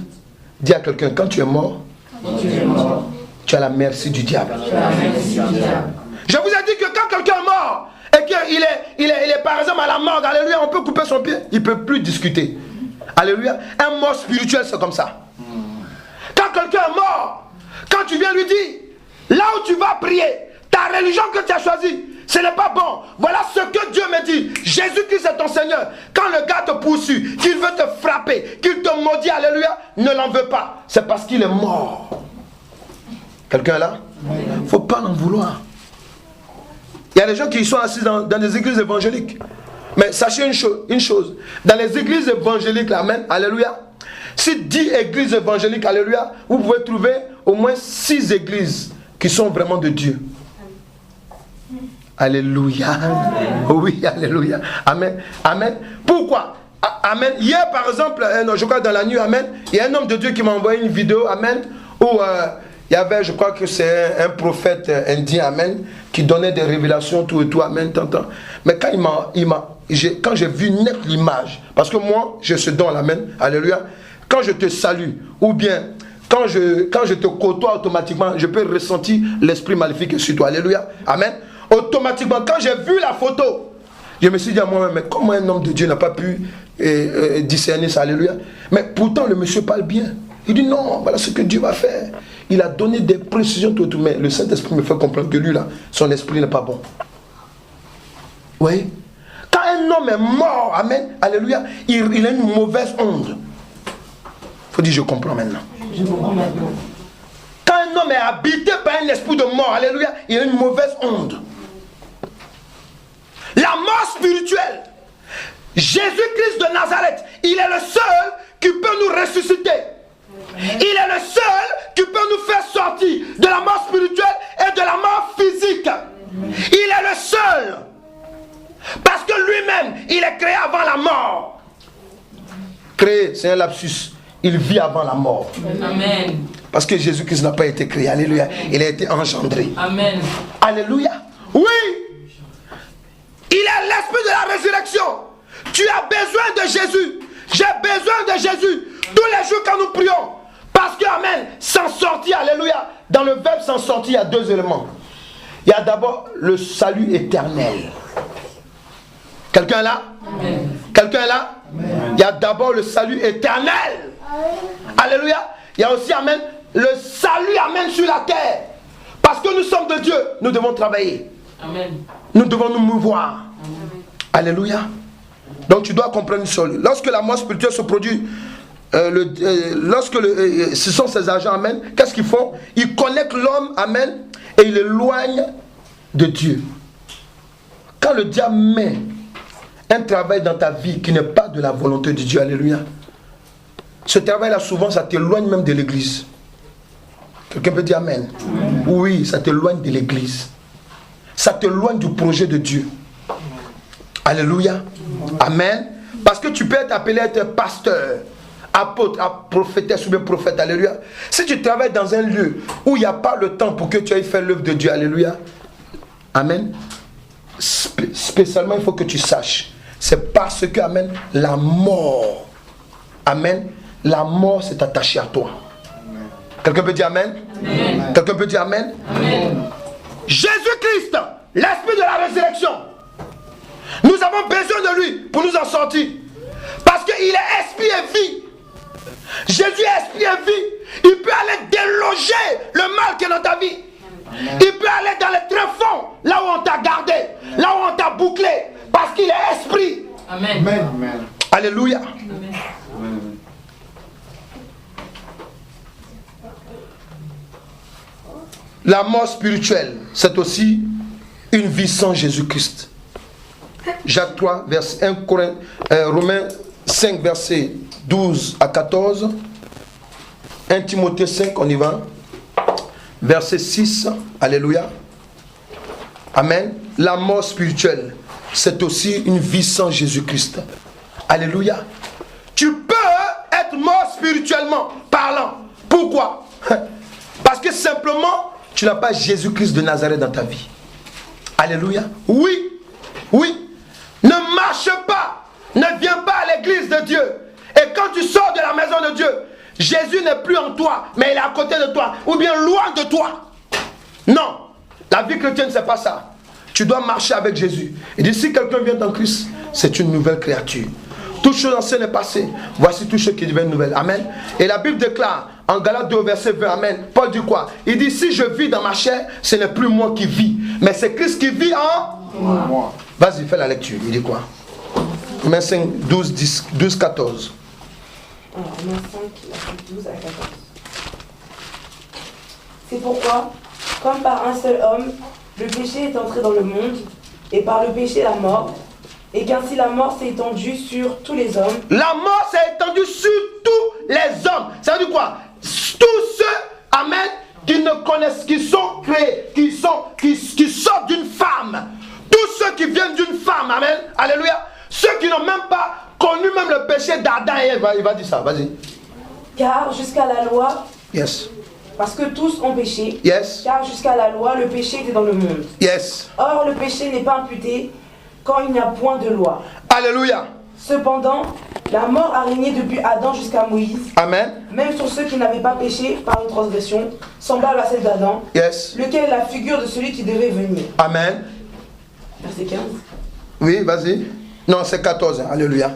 Dis à quelqu'un, quand tu es mort, tu as la merci du diable. Je vous ai dit que quand quelqu'un est mort, et qu'il est par exemple à la mort, alléluia, on peut couper son pied, il ne peut plus discuter. Alléluia. Un mort spirituel, c'est comme ça. Quand quelqu'un est mort, quand tu viens lui dire, là où tu vas prier, ta religion que tu as choisie, ce n'est pas bon. Voilà ce que Dieu me dit. Jésus-Christ est ton Seigneur. Quand le gars te poursuit, qu'il veut te frapper, qu'il te maudit, alléluia, ne l'en veux pas. C'est parce qu'il est mort. Quelqu'un est là? Il ne faut pas l'en vouloir. Il y a des gens qui sont assis dans des églises évangéliques. Mais sachez une chose. Dans les églises évangéliques, amen, alléluia. Si 10 églises évangéliques, alléluia, vous pouvez trouver au moins 6 églises qui sont vraiment de Dieu. Alléluia. Oui, alléluia. Amen. Amen. Pourquoi? Amen. Hier, par exemple, je crois dans la nuit, amen, il y a un homme de Dieu qui m'a envoyé une vidéo, amen, où il y avait, je crois que c'est un prophète indien, amen, qui donnait des révélations, tout et tout, amen, tant. Mais quand quand j'ai vu net l'image, parce que moi, j'ai ce don, amen, alléluia, quand je te salue, ou bien quand je te côtoie automatiquement, je peux ressentir l'esprit maléfique sur toi, alléluia, amen. Automatiquement, quand j'ai vu la photo, je me suis dit à moi-même, mais comment un homme de Dieu n'a pas pu discerner ça, alléluia. Mais pourtant, le monsieur parle bien. Il dit non, voilà ce que Dieu va faire. Il a donné des précisions, tout, mais le Saint-Esprit me fait comprendre que lui, là, son esprit n'est pas bon. Oui. Quand un homme est mort, amen, alléluia, il a une mauvaise onde. Il faut dire, je comprends maintenant. Je comprends maintenant. Quand un homme est habité par un esprit de mort, alléluia, il a une mauvaise onde. La mort spirituelle, Jésus-Christ de Nazareth, il est le seul qui peut nous ressusciter. Il est le seul qui peut nous faire sortir de la mort spirituelle et de la mort physique. Il est le seul. Parce que lui-même, il est créé avant la mort. Créé, c'est un lapsus. Il vit avant la mort. Amen. Parce que Jésus-Christ n'a pas été créé. Alléluia. Il a été engendré. Amen. Alléluia. Oui. Il est l'esprit de la résurrection. Tu as besoin de Jésus. J'ai besoin de Jésus. Tous les jours quand nous prions. Parce que, amen, s'en sortir, alléluia. Dans le verbe s'en sortir, il y a deux éléments. Il y a d'abord le salut éternel. Quelqu'un est là? Amen. Quelqu'un est là? Amen. Il y a d'abord le salut éternel. Alléluia. Il y a aussi, amen, le salut, amen, sur la terre. Parce que nous sommes de Dieu, nous devons travailler. Amen. Nous devons nous mouvoir. Amen. Alléluia. Donc tu dois comprendre une chose. Lorsque la mort spirituelle se produit, ce sont ces agents, amen, qu'est-ce qu'ils font? Ils connectent l'homme, amen, et ils l'éloignent de Dieu. Quand le diable met un travail dans ta vie qui n'est pas de la volonté de Dieu, alléluia, ce travail-là, souvent, ça t'éloigne même de l'église. Quelqu'un peut dire amen? Amen. Oui, ça t'éloigne de l'église. Ça t'éloigne du projet de Dieu. Alléluia. Amen. Parce que tu peux être appelé à être pasteur, apôtre, prophétesse ou bien prophète. Alléluia. Si tu travailles dans un lieu où il n'y a pas le temps pour que tu ailles faire l'œuvre de Dieu. Alléluia. Amen. Spécialement, il faut que tu saches. C'est parce que, amen, la mort. Amen. La mort s'est attachée à toi. Quelqu'un peut dire amen? Amen. Quelqu'un peut dire amen? Amen. Jésus-Christ, l'esprit de la résurrection. Nous avons besoin de lui pour nous en sortir. Parce qu'il est esprit et vie. Jésus est esprit et vie. Il peut aller déloger le mal qui est dans ta vie. Amen. Il peut aller dans les tréfonds, là où on t'a gardé, là où on t'a bouclé. Parce qu'il est esprit. Amen. Amen. Alléluia. Amen. La mort spirituelle, c'est aussi une vie sans Jésus-Christ. Jacques 3, verset 1, Romains 5, verset 12 à 14. 1 Timothée 5, on y va. Verset 6, alléluia. Amen. La mort spirituelle, c'est aussi une vie sans Jésus-Christ. Alléluia. Tu peux être mort spirituellement parlant. Pourquoi? Parce que simplement, tu n'as pas Jésus-Christ de Nazareth dans ta vie. Alléluia. Oui. Oui. Ne marche pas. Ne viens pas à l'église de Dieu. Et quand tu sors de la maison de Dieu, Jésus n'est plus en toi, mais il est à côté de toi. Ou bien loin de toi. Non. La vie chrétienne, c'est pas ça. Tu dois marcher avec Jésus. Et dit, si quelqu'un vient en Christ, c'est une nouvelle créature. Toute chose ancienne est passée. Voici tout ce qui devient nouvelle. Amen. Et la Bible déclare en Galates 2 verset 20. Amen. Paul dit quoi? Il dit, si je vis dans ma chair, ce n'est plus moi qui vis, mais c'est Christ qui vit en moi. Vas-y, fais la lecture. Il dit quoi? Romains 5, 12, 14. Alors, Romains 5, 12 à 14. C'est pourquoi, comme par un seul homme, le péché est entré dans le monde, et par le péché la mort, et qu'ainsi la mort s'est étendue sur tous les hommes. La mort s'est étendue sur tous les hommes. Ça veut dire quoi? Tous ceux, amen, qui ne connaissent, qui sont créés, qui sortent d'une femme. Tous ceux qui viennent d'une femme, amen, alléluia. Ceux qui n'ont même pas connu même le péché d'Adam et Ève. Il va dire ça, vas-y. Car jusqu'à la loi, yes. Parce que tous ont péché, yes. Car jusqu'à la loi, le péché était dans le monde. Yes. Or, le péché n'est pas imputé quand il n'y a point de loi. Alléluia. Cependant, la mort a régné depuis Adam jusqu'à Moïse. Amen. Même sur ceux qui n'avaient pas péché par une transgression, semblable à celle d'Adam. Yes. Lequel est la figure de celui qui devait venir. Amen. Verset 15. Oui, vas-y. Non, c'est 14. Alléluia.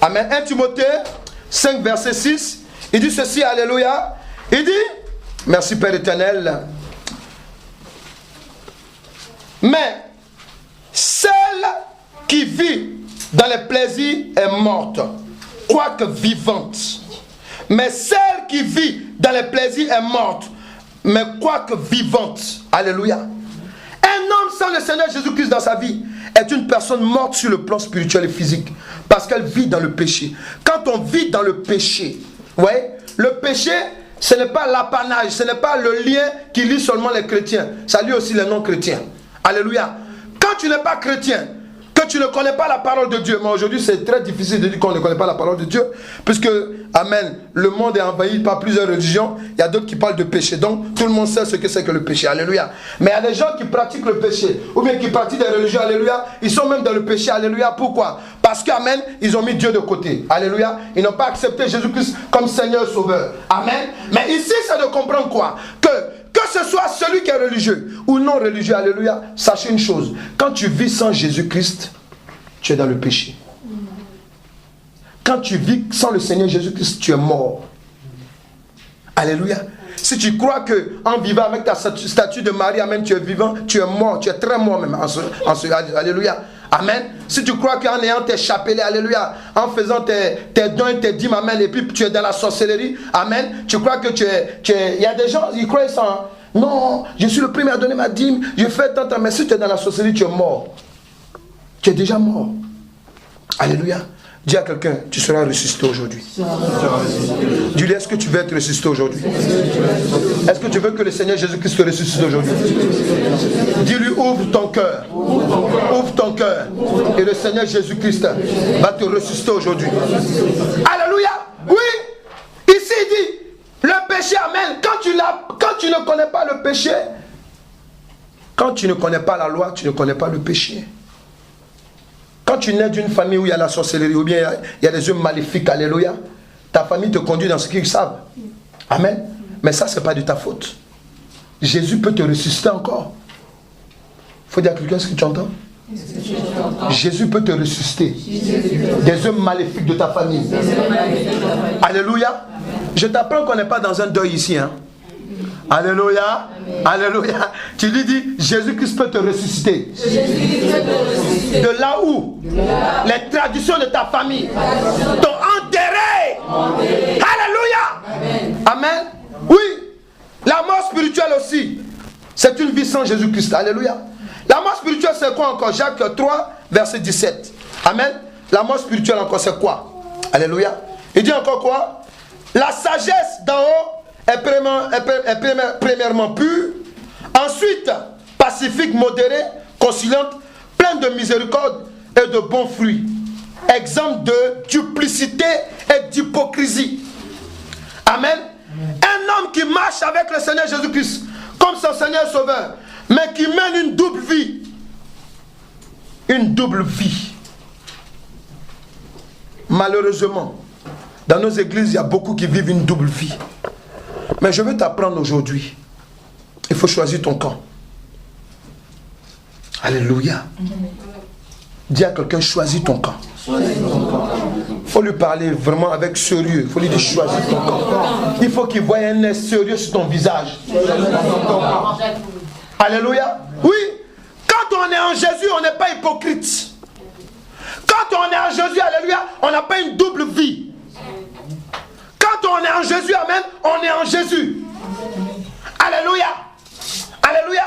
Amen. 1 Timothée 5, verset 6. Il dit ceci, alléluia. Il dit, merci Père éternel. Mais celle qui vit dans les plaisirs est morte, quoique vivante. Mais celle qui vit dans les plaisirs est morte, mais quoique vivante. Alléluia. Un homme sans le Seigneur Jésus-Christ dans sa vie est une personne morte sur le plan spirituel et physique, parce qu'elle vit dans le péché. Quand on vit dans le péché, ouais, le péché, ce n'est pas l'apanage, ce n'est pas le lien qui lie seulement les chrétiens. Ça lie aussi les non-chrétiens. Alléluia. Quand tu n'es pas chrétien, que tu ne connais pas la parole de Dieu, mais aujourd'hui c'est très difficile de dire qu'on ne connaît pas la parole de Dieu, puisque, amen, le monde est envahi par plusieurs religions, il y a d'autres qui parlent de péché, donc tout le monde sait ce que c'est que le péché, alléluia. Mais il y a des gens qui pratiquent le péché, ou bien qui pratiquent des religions, alléluia, ils sont même dans le péché, alléluia, pourquoi? Parce qu'amen, ils ont mis Dieu de côté, alléluia, ils n'ont pas accepté Jésus-Christ comme Seigneur Sauveur, amen. Mais ici c'est de comprendre quoi? Que ce soit celui qui est religieux ou non religieux, alléluia, sachez une chose, quand tu vis sans Jésus-Christ, tu es dans le péché. Quand tu vis sans le Seigneur Jésus-Christ, tu es mort. Alléluia. Si tu crois que en vivant avec ta statue de Marie, amen, tu es vivant, tu es mort, tu es très mort même alléluia. Amen. Si tu crois qu'en ayant tes chapelets, alléluia, en faisant tes dons et tes dîmes, amen, et puis tu es dans la sorcellerie, amen, tu crois que tu es il y a des gens, ils croient ça. Non, je suis le premier à donner ma dîme, je fais tant, mais si tu es dans la sorcellerie, tu es mort. Tu es déjà mort. Alléluia. Dis à quelqu'un, tu seras ressuscité aujourd'hui. Dis-lui, est-ce que tu veux être ressuscité aujourd'hui? Est-ce que tu veux que le Seigneur Jésus-Christ te ressuscite aujourd'hui? Dis-lui, ouvre ton cœur. Ouvre ton cœur. Et le Seigneur Jésus-Christ va te ressusciter aujourd'hui. Alléluia. Oui. Ici, il dit, le péché, amen. Quand tu ne connais pas le péché, quand tu ne connais pas la loi, tu ne connais pas le péché. Quand tu nais d'une famille où il y a la sorcellerie, ou bien il y a des œuvres maléfiques, alléluia, ta famille te conduit dans ce qu'ils savent. Amen. Mais ça, ce n'est pas de ta faute. Jésus peut te ressusciter encore. Il faut dire à quelqu'un ce que tu entends. Jésus peut te ressusciter. Des œuvres maléfiques de ta famille. Alléluia. Je t'apprends qu'on n'est pas dans un deuil ici. Hein. Alléluia. Alléluia. Tu lui dis, Jésus-Christ peut te ressusciter. De là où les traditions de ta famille t'ont enterré. Alléluia. Amen. Oui. La mort spirituelle aussi, c'est une vie sans Jésus-Christ. Alléluia. La mort spirituelle, c'est quoi encore? Jacques 3, verset 17. Amen. La mort spirituelle encore, c'est quoi? Alléluia. Il dit encore quoi? La sagesse d'en haut est premièrement pure, ensuite pacifique, modérée, conciliante, pleine de miséricorde et de bons fruits, exemple de duplicité et d'hypocrisie. Amen. Un homme qui marche avec le Seigneur Jésus-Christ comme son Seigneur Sauveur, mais qui mène une double vie. Une double vie. Malheureusement, dans nos églises, il y a beaucoup qui vivent une double vie. Mais je veux t'apprendre aujourd'hui. Il faut choisir ton camp. Alléluia. Dis à quelqu'un, choisis ton camp. Il faut lui parler vraiment avec sérieux. Il faut lui dire, choisis ton camp. Il faut qu'il voie un air sérieux sur ton visage. Alléluia. Oui. Quand on est en Jésus, on n'est pas hypocrite. Quand on est en Jésus, alléluia, on n'a pas une double vie. Quand on est en Jésus, amen, on est en Jésus. Alléluia. Alléluia.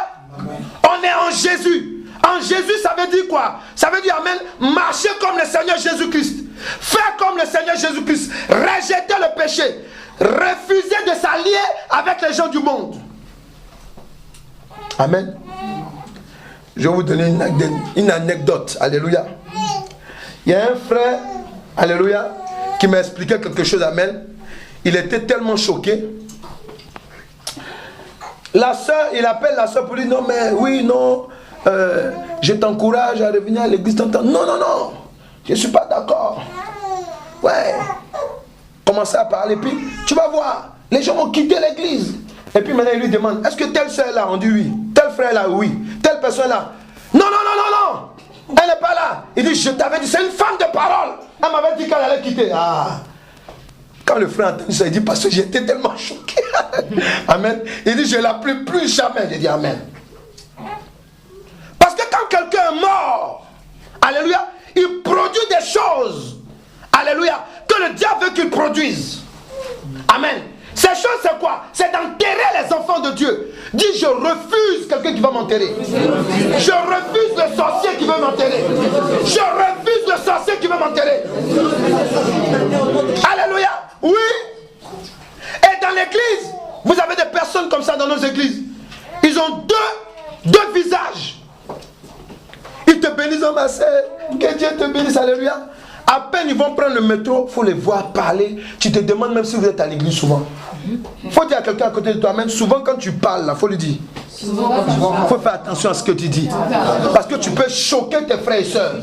On est en Jésus. En Jésus, ça veut dire quoi? Ça veut dire, amen, marcher comme le Seigneur Jésus-Christ. Faire comme le Seigneur Jésus-Christ. Rejeter le péché. Refuser de s'allier avec les gens du monde. Amen. Je vais vous donner une anecdote. Alléluia. Il y a un frère, alléluia, qui m'a expliqué quelque chose, amen. Il était tellement choqué. La soeur, il appelle la soeur pour lui, non mais oui, non, je t'encourage à revenir à l'église. Non, non, non, je ne suis pas d'accord. Ouais. Commencez à parler, puis tu vas voir, les gens vont quitter l'église. Et puis maintenant il lui demande, est-ce que telle soeur là? On dit oui. Tel frère là, oui. Telle personne là. Non, non, non, non, non. Elle n'est pas là. Il dit, je t'avais dit, c'est une femme de parole. Elle m'avait dit qu'elle allait quitter. Ah. Quand le frère a entendu ça, il dit, parce que j'étais tellement choqué. Amen. Il dit, je ne l'appelle plus jamais. J'ai dit, amen. Parce que quand quelqu'un est mort, alléluia, il produit des choses, alléluia, que le diable veut qu'il produise. Amen. Ces choses, c'est quoi? C'est d'enterrer les enfants de Dieu. Dis, je refuse quelqu'un qui va m'enterrer. Je refuse le sorcier qui veut m'enterrer. Je refuse le sorcier qui veut m'enterrer. Alléluia. Oui. Et dans l'église, ma soeur, que Dieu te bénisse, alléluia. À peine ils vont prendre le métro, il faut les voir parler. Tu te demandes même si vous êtes à l'église souvent. Il faut dire à quelqu'un à côté de toi, même souvent quand tu parles, il faut lui dire. Il faut faire attention à ce que tu dis. Parce que tu peux choquer tes frères et sœurs.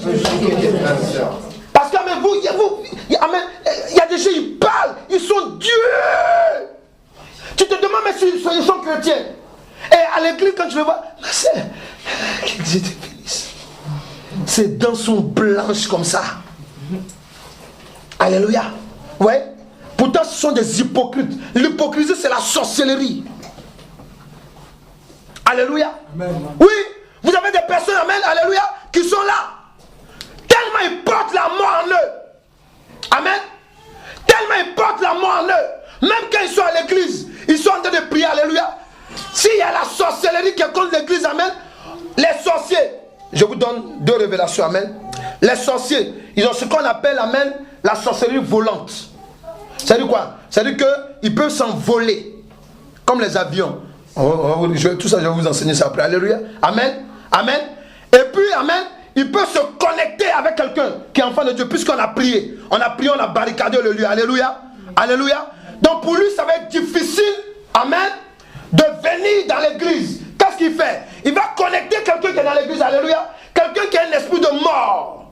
Parce que il y a des gens, ils parlent, ils sont Dieu. Tu te demandes même s'ils sont chrétiens. Et à l'église, quand tu le vois, ma soeur, que Dieu te bénisse. Ses dents sont blanches comme ça. Alléluia. Ouais. Pourtant, ce sont des hypocrites. L'hypocrisie, c'est la sorcellerie. Alléluia. Amen. Oui, vous avez des personnes, amen, alléluia, qui sont là. Tellement ils portent la mort en eux. Amen. Tellement ils portent la mort en eux. Même quand ils sont à l'église, ils sont en train de prier, alléluia. S'il y a la sorcellerie qui est contre l'église, amen, les sorciers, je vous donne 2 révélations, amen. Les sorciers, ils ont ce qu'on appelle, amen, la sorcellerie volante. C'est-à-dire quoi? C'est-à-dire qu'ils peuvent s'envoler, comme les avions. Tout ça, je vais vous enseigner ça après. Alléluia. Amen. Amen. Et puis, amen, il peut se connecter avec quelqu'un qui est enfant de Dieu, puisqu'on a prié. On a prié, on a barricadé le lieu. Alléluia. Alléluia. Donc pour lui, ça va être difficile, amen, de venir dans l'église. Qu'est-ce qu'il fait? Il va connecter quelqu'un qui est dans l'église. Alléluia. Quelqu'un qui a un esprit de mort.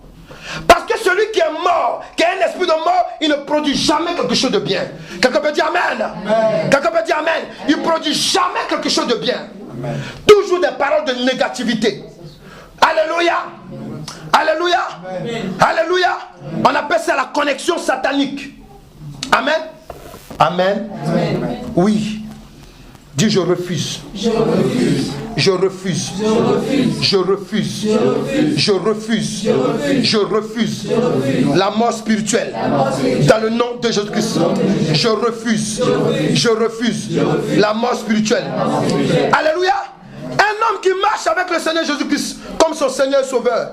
Parce que celui qui est mort, qui a un esprit de mort, il ne produit jamais quelque chose de bien. Quelqu'un peut dire amen. Quelqu'un peut dire amen. Il ne produit jamais quelque chose de bien. Amen. Toujours des paroles de négativité. Alléluia. Alléluia. Amen. Alléluia. On appelle ça la connexion satanique. Amen. Amen. Amen. Oui. Dis je refuse. Je refuse. Je refuse. Je refuse. Je refuse. Je refuse. Je refuse. La mort spirituelle. Dans le nom de Jésus-Christ. Je refuse. Je refuse. La mort spirituelle. Alléluia. Un homme qui marche avec le Seigneur Jésus-Christ comme son Seigneur et Sauveur,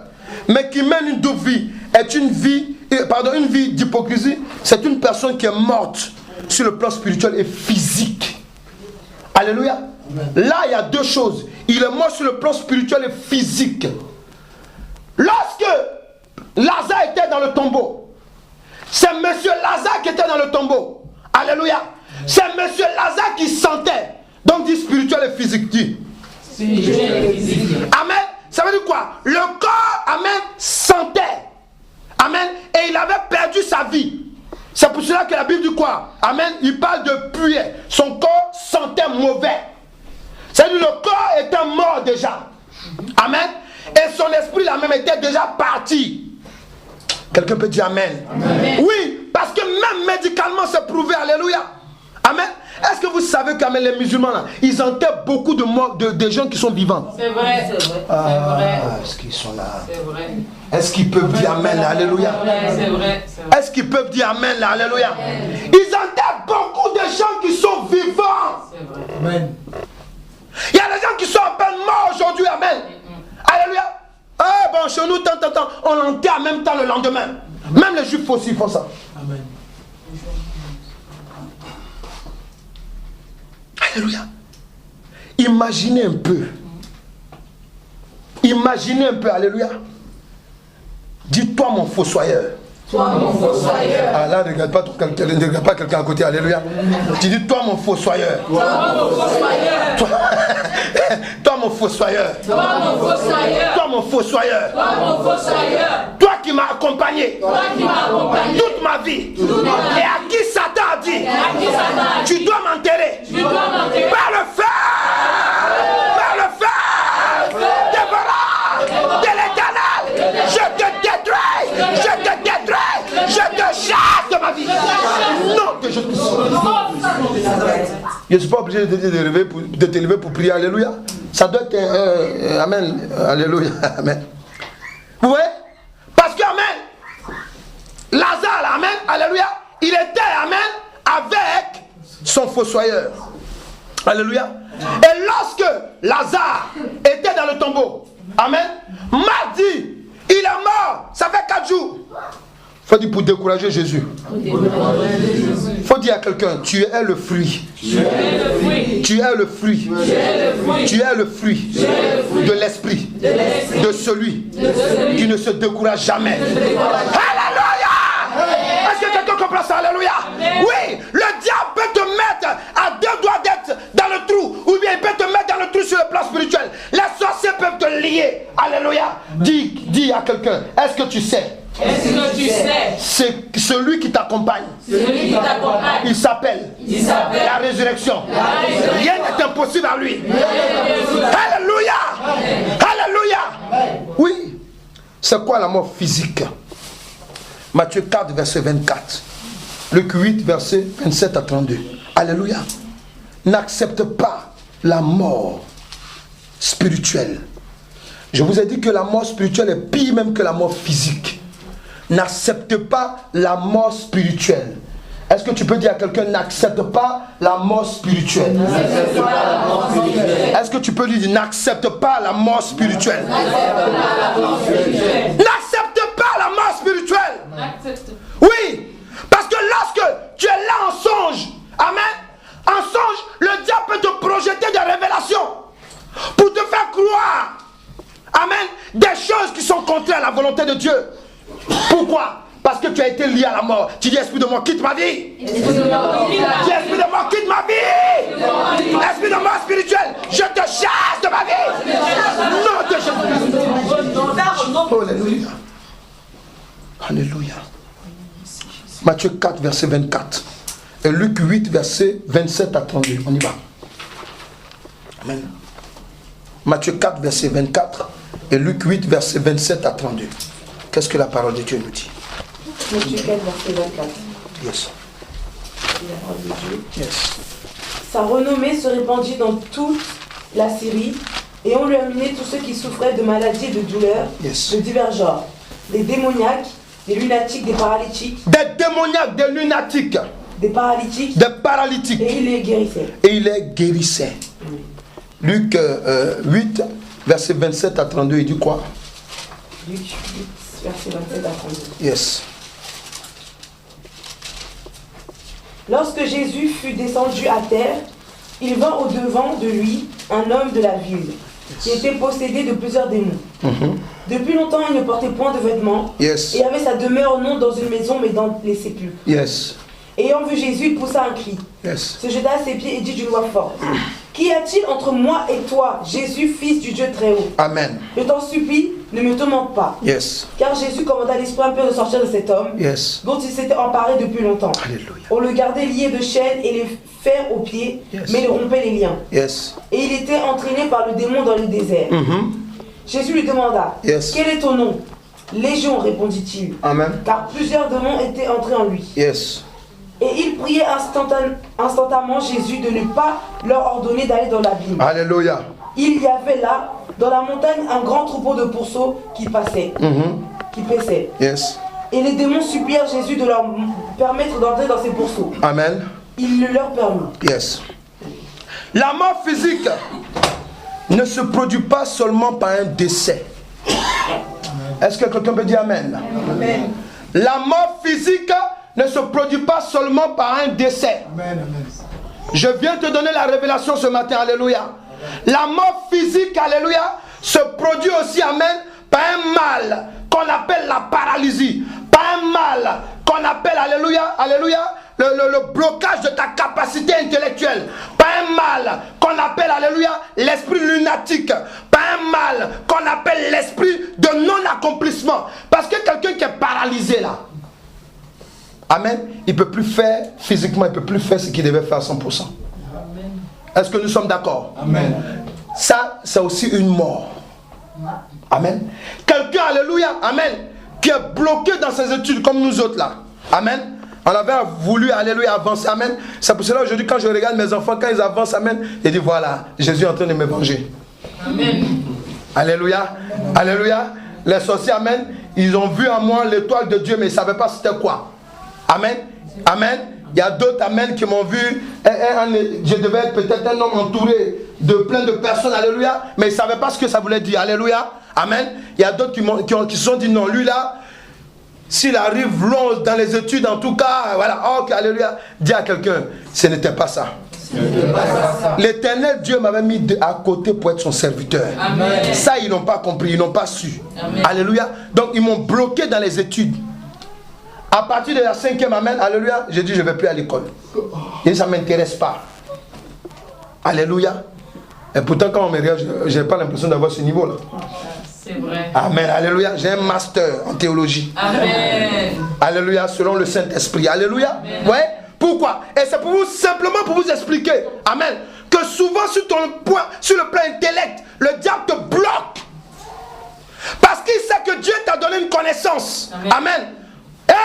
mais qui mène une double vie, est une vie d'hypocrisie. C'est une personne qui est morte sur le plan spirituel et physique. Alléluia. Là, il y a 2 choses. Il est mort sur le plan spirituel et physique. Lorsque Lazare était dans le tombeau, c'est monsieur Lazare qui était dans le tombeau. Alléluia. C'est monsieur Lazare qui sentait. Donc, dit spirituel et physique. Dit. Amen. Ça veut dire quoi? Le corps, amen, sentait. Amen. Et il avait perdu sa vie. C'est pour cela que la Bible dit quoi? Amen. Il parle de puer. Son corps sentait mauvais. C'est-à-dire le corps était mort déjà. Amen. Et son esprit la même était déjà parti. Quelqu'un peut dire amen. Amen. Oui, parce que même médicalement c'est prouvé. Alléluia. Amen. Est-ce que vous savez que les musulmans là, ils enterrent beaucoup de morts, de gens qui sont vivants? C'est vrai. C'est vrai. Est-ce qu'ils sont là? C'est vrai. Est-ce qu'ils peuvent dire amen là? Alléluia. C'est vrai. Est-ce qu'ils peuvent dire amen là? Alléluia. Ils enterrent beaucoup de gens qui sont vivants. C'est vrai. Amen. Il y a des gens qui sont à peine morts aujourd'hui. Amen. Alléluia. Ah bon, chez nous, on l'enterre en même temps le lendemain. Même les juifs aussi font ça. Amen. Alléluia. Imaginez un peu. Imaginez un peu, alléluia. Dis-toi mon fossoyeur. Toi mon fossoyeur. Ah là, ne regarde pas quelqu'un à côté, alléluia. Tu dis toi mon fossoyeur. Toi mon fossoyeur. Toi mon fossoyeur. Toi mon fossoyeur. Toi mon fossoyeur. Toi mon fossoyeur. Toi qui m'as accompagné. Toi qui m'as accompagné toute ma vie. Et à qui Satan a dit, tu dois m'enterrer. Tu dois m'enterrer. Par le feu. Par le feu. Déborah de l'Éternel. Je te détruis. Je te détruis. Je te chasse de ma vie. Non, que je ne suis pas obligé de t'élever pour prier. Alléluia. Ça doit être amen. Alléluia. Amen. Vous voyez? Parce que, amen, Lazare, amen, alléluia, il était, amen, avec son fossoyeur. Alléluia. Et lorsque Lazare était dans le tombeau, amen, mardi, il est mort. Ça fait 4 jours. Il faut dire pour décourager Jésus. Il faut dire dis à quelqu'un, tu es le fruit. Tu es le fruit. Tu es le fruit. Tu es le fruit. Tu es le fruit de l'esprit. De celui qui ne se décourage jamais. Alléluia! Est-ce que quelqu'un comprend ça? Alléluia! Oui, le diable peut te mettre à 2 doigts d'être dans le trou, ou bien il peut te mettre dans le trou sur le plan spirituel. Les sorciers peuvent te lier. Alléluia! Dis à quelqu'un, est-ce que tu sais? Est-ce que tu sais? C'est celui qui t'accompagne. Celui qui t'accompagne. Il s'appelle la résurrection. Rien n'est impossible à lui. Alléluia! Alléluia! Oui. C'est quoi la mort physique? Matthieu 4, verset 24. Luc 8, verset 27 à 32. Alléluia. N'accepte pas la mort spirituelle. Je vous ai dit que la mort spirituelle est pire même que la mort physique. N'accepte pas la mort spirituelle. Est-ce que tu peux dire à quelqu'un, n'accepte pas la mort spirituelle? Est-ce que tu peux lui dire, n'accepte pas la mort spirituelle? N'accepte pas la mort spirituelle. Oui, parce que lorsque tu es là en songe, amen, en songe, le diable peut te projeter des révélations pour te faire croire, amen, des choses qui sont contraires à la volonté de Dieu. Pourquoi? Parce que tu as été lié à la mort. Tu dis, esprit de mort, quitte ma vie. Esprit de mort, quitte ma vie. Esprit de mort spirituel, je te chasse de ma vie. Non, de Jésus. Alléluia. Alléluia. Matthieu 4, verset 24. Et Luc 8, verset 27 à 32. On y va. Amen. Matthieu 4, verset 24. Et Luc 8, verset 27 à 32. Qu'est-ce que la parole de Dieu nous dit? Matthieu 4, verset 24. Yes. La parole de Dieu. Yes. Sa renommée se répandit dans toute la Syrie, et on lui a amené tous ceux qui souffraient de maladies et de douleurs, Yes. de divers genres, des démoniaques, des lunatiques, des paralytiques, Des démoniaques, des lunatiques, des paralytiques, des paralytiques. et il les guérissait. Et il les guérissait. Luc 8, verset 27 à 32, il dit quoi? Luc 8, verset 27 à 32. Yes. Lorsque Jésus fut descendu à terre, il vint au-devant de lui un homme de la ville, qui était possédé de plusieurs démons. Depuis longtemps, il ne portait point de vêtements, Yes. et avait sa demeure non dans une maison, mais dans les sépulcres. Yes. Ayant vu Jésus, il poussa un cri, Yes. se jeta à ses pieds et dit d'une voix forte, Qu'y a-t-il entre moi et toi, Jésus, fils du Dieu très haut? Amen. Je t'en supplie, ne me tourmente pas. Yes. Car Jésus commanda à l'esprit impur de sortir de cet homme, Yes. dont il s'était emparé depuis longtemps. Alléluia. On le gardait lié de chaînes et les fers aux pieds, Yes. mais il rompait les liens. Yes. Et il était entraîné par le démon dans le désert. Jésus lui demanda, Yes. Quel est ton nom? Légion, répondit-il, Amen. car plusieurs démons étaient entrés en lui. Yes. Et il priait instantanément Jésus de ne pas leur ordonner d'aller dans l'abîme. Alléluia. Il y avait là, dans la montagne, un grand troupeau de pourceaux qui passaient, qui paissaient. Yes. Et les démons supplièrent Jésus de leur permettre d'entrer dans ces pourceaux. Amen. Il le leur permit. Yes. La mort physique ne se produit pas seulement par un décès. Est-ce que quelqu'un peut dire Amen? Amen. La mort physique ne se produit pas seulement par un décès. Amen. Je viens te donner la révélation ce matin, alléluia. La mort physique, alléluia, se produit aussi, amen, par un mal qu'on appelle la paralysie, par un mal qu'on appelle, alléluia, alléluia, le blocage de ta capacité intellectuelle, par un mal qu'on appelle, alléluia, l'esprit lunatique, par un mal qu'on appelle l'esprit de non-accomplissement. Parce que quelqu'un qui est paralysé là, amen, il ne peut plus faire physiquement, il ne peut plus faire ce qu'il devait faire à 100%. Est-ce que nous sommes d'accord? Amen. Ça, c'est aussi une mort. Amen. Quelqu'un, alléluia, amen, qui est bloqué dans ses études comme nous autres là. Amen. On avait voulu, alléluia, avancer. Amen. C'est pour cela aujourd'hui, quand je regarde mes enfants, quand ils avancent, amen, je dis voilà, Jésus est en train de me venger. Amen. Alléluia. Alléluia. Les sorciers, amen, ils ont vu en moi l'étoile de Dieu, mais ils ne savaient pas c'était quoi. Amen. Amen. Il y a d'autres, amen, qui m'ont vu. Je devais être peut-être un homme entouré de plein de personnes, alléluia, mais ils ne savaient pas ce que ça voulait dire, alléluia. Amen. Il y a d'autres qui se sont dit non, lui là, S'il arrive long dans les études, en tout cas, voilà, ok, alléluia, dis à quelqu'un, ce n'était pas ça. L'Éternel Dieu m'avait mis à côté pour être son serviteur. Amen. Ça, ils n'ont pas compris, ils n'ont pas su. Amen. Alléluia. Donc, ils m'ont bloqué dans les études. À partir de la 5e, amen, alléluia, j'ai dit, je ne vais plus à l'école. Et ça ne m'intéresse pas. Alléluia. Et pourtant, quand on me regarde, je n'ai pas l'impression d'avoir ce niveau-là. C'est vrai. Amen, alléluia. J'ai un master en théologie. Amen. Alléluia, selon le Saint-Esprit. Alléluia. Amen. Ouais. Pourquoi? Et c'est pour vous, simplement pour vous expliquer, amen, que souvent sur le plan intellect, le diable te bloque. Parce qu'il sait que Dieu t'a donné une connaissance. Amen. Amen. Hey,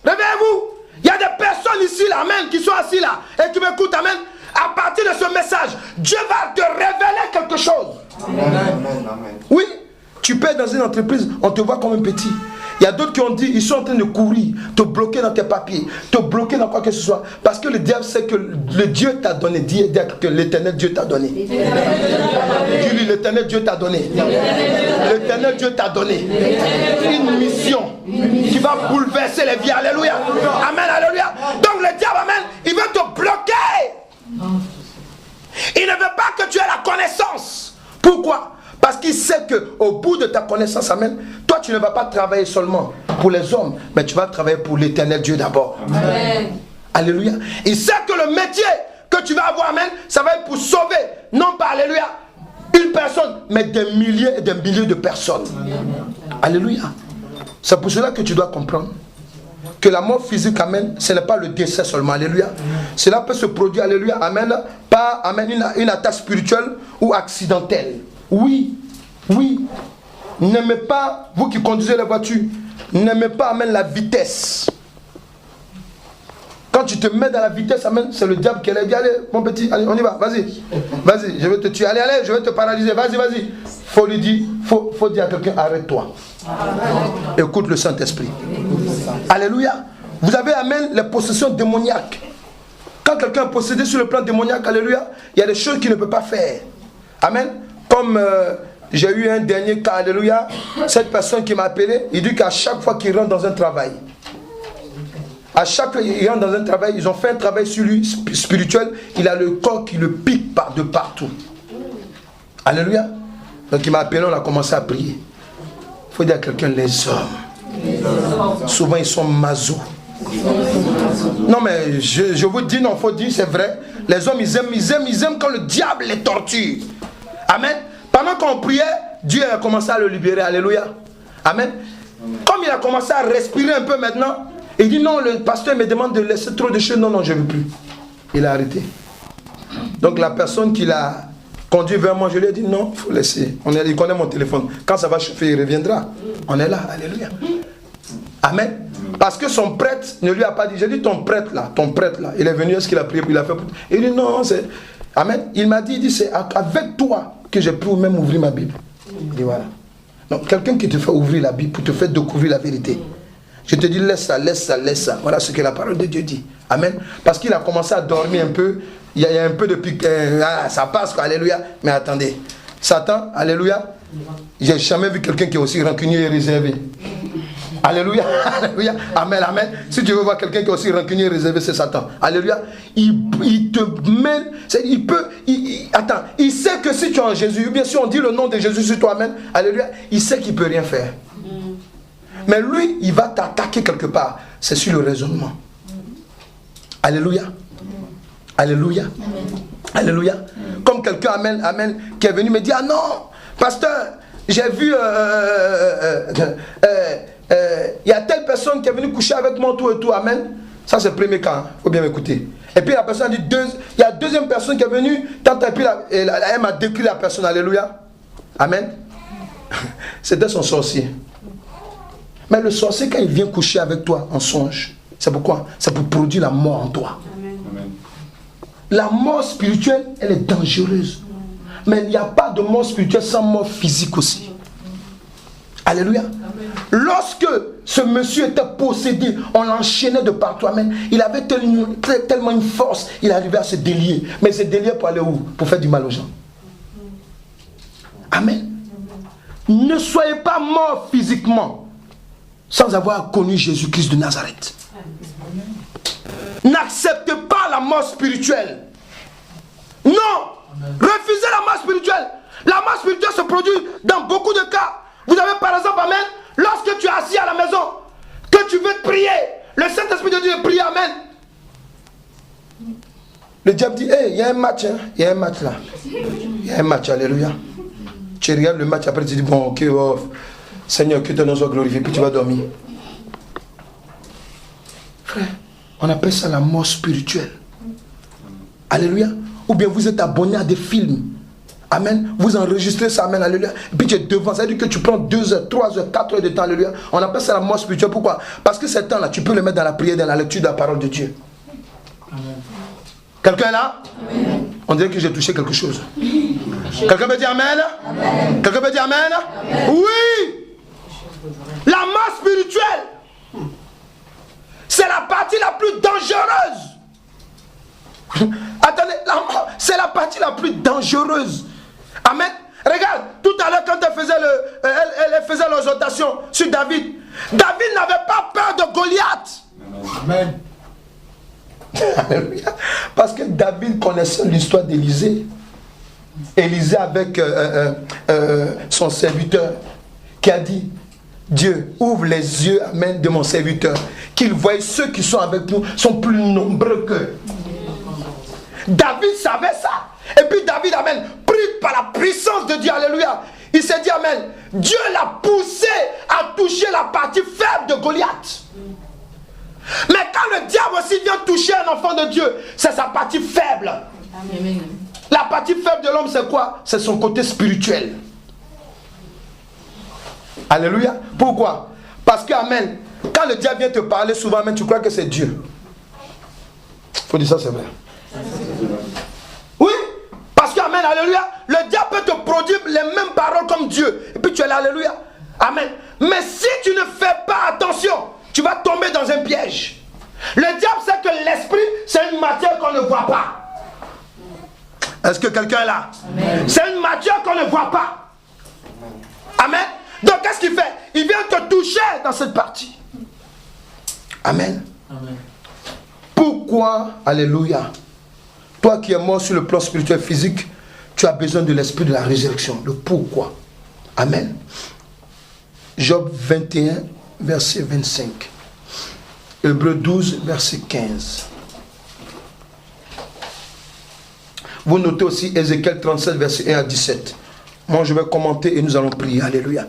réveillez-vous. Il y a des personnes ici, là, amen, qui sont assis là, et qui m'écoutent, amen. À partir de ce message, Dieu va te révéler quelque chose. Amen. Amen. Oui, tu peux être dans une entreprise, on te voit comme un petit. Il y a d'autres qui ont dit, ils sont en train de courir, te bloquer dans tes papiers, te bloquer dans quoi que ce soit. Parce que le diable sait que le Dieu t'a donné. Dis que l'Éternel Dieu t'a donné. Dis-lui, l'Éternel Dieu t'a donné. L'Éternel Dieu t'a donné une mission qui va bouleverser les vies. Alléluia. Amen, alléluia. Donc le diable, amen, il veut te bloquer. Il ne veut pas que tu aies la connaissance. Pourquoi? Parce qu'il sait qu'au bout de ta connaissance, amen, toi tu ne vas pas travailler seulement pour les hommes, mais tu vas travailler pour l'Éternel Dieu d'abord. Amen. Alléluia. Il sait que le métier que tu vas avoir, amen, ça va être pour sauver, non pas, alléluia, une personne, mais des milliers et des milliers de personnes. Amen. Alléluia. C'est pour cela que tu dois comprendre que la mort physique, amen, ce n'est pas le décès seulement, alléluia. Cela peut se produire, alléluia, amen, par, amen, une attaque spirituelle ou accidentelle. Oui, oui. N'aimez pas, vous qui conduisez la voiture, n'aimez pas, amen, la vitesse. Quand tu te mets dans la vitesse, amen, c'est le diable qui a dit, allez, mon petit, allez, on y va, vas-y. Vas-y, je vais te tuer, allez, allez, je vais te paralyser, vas-y, vas-y. Faut lui dire, faut dire à quelqu'un, arrête-toi. Écoute le Saint-Esprit. Alléluia. Vous avez, amen, les possessions démoniaques. Quand quelqu'un est possédé sur le plan démoniaque, alléluia, il y a des choses qu'il ne peut pas faire. Amen. Comme j'ai eu un dernier cas, alléluia, cette personne qui m'a appelé, il dit qu'à chaque fois qu'il rentre dans un travail, à chaque fois qu'il rentre dans un travail, ils ont fait un travail sur lui spirituel, il a le corps qui le pique de partout. Alléluia. Donc il m'a appelé, on a commencé à prier. Il faut dire à quelqu'un, les hommes, souvent ils sont maso. Non mais je vous dis, non, il faut dire, c'est vrai. Les hommes, ils aiment quand le diable les torture. Amen. Pendant qu'on priait, Dieu a commencé à le libérer. Alléluia. Amen. Comme il a commencé à respirer un peu maintenant, il dit non, le pasteur me demande de laisser trop de choses. Non, non, je ne veux plus. Il a arrêté. Donc la personne qui l'a conduit vers moi, je lui ai dit non, il faut laisser. Il connaît mon téléphone. Quand ça va chauffer, il reviendra. On est là. Alléluia. Amen. Parce que son prêtre ne lui a pas dit, j'ai dit ton prêtre là, il est venu, est-ce qu'il a prié, il a fait. Il dit non, c'est. Amen. Il m'a dit, c'est avec toi que j'ai pu même ouvrir ma Bible. Il dit voilà. Donc quelqu'un qui te fait ouvrir la Bible pour te faire découvrir la vérité. Je te dis laisse ça, laisse ça, laisse ça. Voilà ce que la parole de Dieu dit. Amen. Parce qu'il a commencé à dormir un peu. Il y a un peu de pique. Ça passe quoi. Alléluia. Mais attendez. Satan, alléluia. J'ai jamais vu quelqu'un qui est aussi rancunier et réservé. Alléluia, alléluia, amen, amen. Si tu veux voir quelqu'un qui est aussi rancunier et réservé, c'est Satan. Alléluia. Il te mène, attends, il sait que si tu es en Jésus, bien sûr on dit le nom de Jésus sur toi, amen. Alléluia. Il sait qu'il ne peut rien faire. Mais lui, il va t'attaquer quelque part. C'est sur le raisonnement. Alléluia. Alléluia. Alléluia. Comme quelqu'un, amen, amen, qui est venu me dire, ah non, pasteur, j'ai vu... il y a telle personne qui est venue coucher avec moi, tout et tout, amen. Ça c'est le premier cas, il faut bien m'écouter. Et puis la personne dit, il y a deuxième personne qui est venue, et puis elle m'a décrit la personne, alléluia. Amen. C'était son sorcier. Mais le sorcier, quand il vient coucher avec toi en songe, c'est pourquoi? C'est pour produire la mort en toi. Amen. La mort spirituelle, elle est dangereuse. Mais il n'y a pas de mort spirituelle sans mort physique aussi. Alléluia. Amen. Lorsque ce monsieur était possédé, on l'enchaînait de partout. Amen. Il avait tellement une force, il arrivait à se délier. Mais se délier pour aller où? Pour faire du mal aux gens. Amen. Ne soyez pas mort physiquement sans avoir connu Jésus-Christ de Nazareth. N'acceptez pas la mort spirituelle. Non. Refusez la mort spirituelle. La mort spirituelle se produit dans beaucoup de cas. Vous avez par exemple, amen, lorsque tu es assis à la maison, que tu veux prier, le Saint-Esprit te dit de prier, amen. Le diable dit, hey, il y a un match, hein? Il y a un match là. Il y a un match, alléluia. Tu regardes le match, après tu dis, bon, ok, oh, Seigneur, que ton nom soit glorifié, puis tu vas dormir. Frère, on appelle ça la mort spirituelle. Alléluia. Ou bien vous êtes abonné à des films. Amen. Vous enregistrez ça, amen, alléluia. Et puis tu es devant, ça veut dire que tu prends 2 heures, 3 heures, 4 heures de temps, alléluia. On appelle ça la mort spirituelle. Pourquoi? Parce que ces temps-là, tu peux le mettre dans la prière, dans la lecture de la parole de Dieu. Amen. Quelqu'un est là? Amen. On dirait que j'ai touché quelque chose. Quelqu'un me dit amen? Amen. Quelqu'un me dit amen? Amen. Oui! La mort spirituelle, c'est la partie la plus dangereuse. Attendez, c'est la partie la plus dangereuse. Amen. Regarde, tout à l'heure quand elle faisait l'exhortation sur David, David n'avait pas peur de Goliath. Amen. Parce que David connaissait l'histoire d'Élisée. Élisée avec son serviteur qui a dit, Dieu, ouvre les yeux, amen, de mon serviteur, qu'il voie ceux qui sont avec nous sont plus nombreux qu'eux. David savait ça. Et puis David, amen, pris par la puissance de Dieu, alléluia, il s'est dit, amen, Dieu l'a poussé à toucher la partie faible de Goliath. Mais quand le diable aussi vient toucher un enfant de Dieu, c'est sa partie faible. Amen. La partie faible de l'homme, c'est quoi? C'est son côté spirituel. Alléluia. Pourquoi? Parce que, amen, quand le diable vient te parler souvent, amen, tu crois que c'est Dieu. Il faut dire ça, c'est vrai. Oui, parce que, amen, alléluia, le diable peut te produire les mêmes paroles comme Dieu. Et puis tu es là, alléluia. Amen. Mais si tu ne fais pas attention, tu vas tomber dans un piège. Le diable sait que l'esprit, c'est une matière qu'on ne voit pas. Est-ce que quelqu'un est là? C'est une matière qu'on ne voit pas. Amen. Donc qu'est-ce qu'il fait? Il vient te toucher dans cette partie. Amen. Amen. Pourquoi, alléluia, toi qui es mort sur le plan spirituel physique, tu as besoin de l'esprit de la résurrection? Le pourquoi? Amen. Job 21, verset 25. Hébreux 12, verset 15. Vous notez aussi Ézéchiel 37, verset 1 à 17. Moi, je vais commenter et nous allons prier. Alléluia.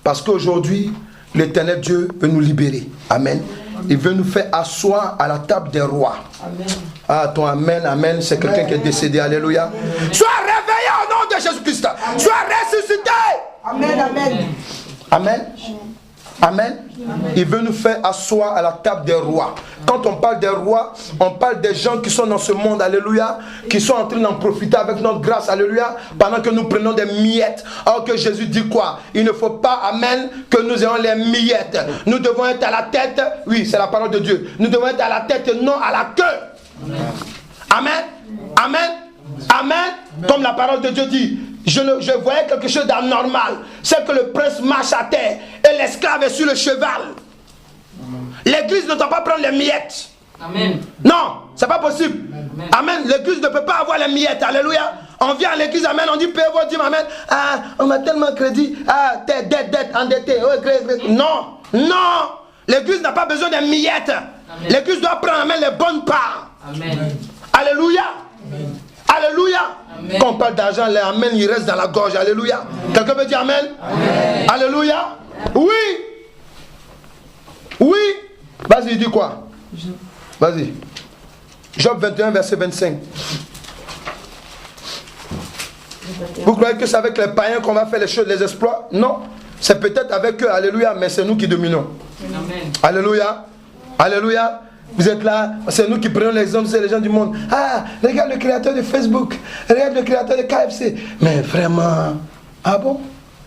Parce qu'aujourd'hui, l'Éternel Dieu veut nous libérer. Amen. Il veut nous faire asseoir à la table des rois. Amen. Ah, ton amen, amen, c'est quelqu'un qui est décédé. Alléluia. Amen. Sois réveillé au nom de Jésus-Christ. Sois ressuscité. Amen, amen. Amen. Amen. Amen. Il veut nous faire asseoir à la table des rois. Quand on parle des rois, on parle des gens qui sont dans ce monde, alléluia, qui sont en train d'en profiter avec notre grâce, alléluia, pendant que nous prenons des miettes. Alors que Jésus dit quoi? Il ne faut pas, amen, que nous ayons les miettes. Nous devons être à la tête, oui, c'est la parole de Dieu. Nous devons être à la tête, non à la queue. Amen. Amen. Amen. Comme la parole de Dieu dit. Je voyais quelque chose d'anormal. C'est que le prince marche à terre et l'esclave est sur le cheval. L'église ne doit pas prendre les miettes. Amen. Non, c'est pas possible. Amen. Amen. L'église ne peut pas avoir les miettes. Alléluia. On vient à l'église, amen, on dit payez vos dîmes, amen. Ah, on m'a tellement crédit. Ah, dette, endetté. Oh, non, non. L'église n'a pas besoin des miettes. L'église doit prendre, amen, les bonnes parts. Amen. Alléluia. Amen. Alléluia. Amen. Quand on parle d'argent, les amen, il reste dans la gorge. Alléluia. Quelqu'un peut dire amen? Amen. Alléluia. Oui. Oui. Vas-y, dis quoi? Vas-y. Job 21, verset 25. Vous croyez que c'est avec les païens qu'on va faire les choses, les exploits? Non. C'est peut-être avec eux, alléluia, mais c'est nous qui dominons. Amen. Alléluia. Alléluia. Vous êtes là, c'est nous qui prenons l'exemple, c'est les gens du monde. Ah, regarde le créateur de Facebook, regarde le créateur de KFC. Mais vraiment, ah bon?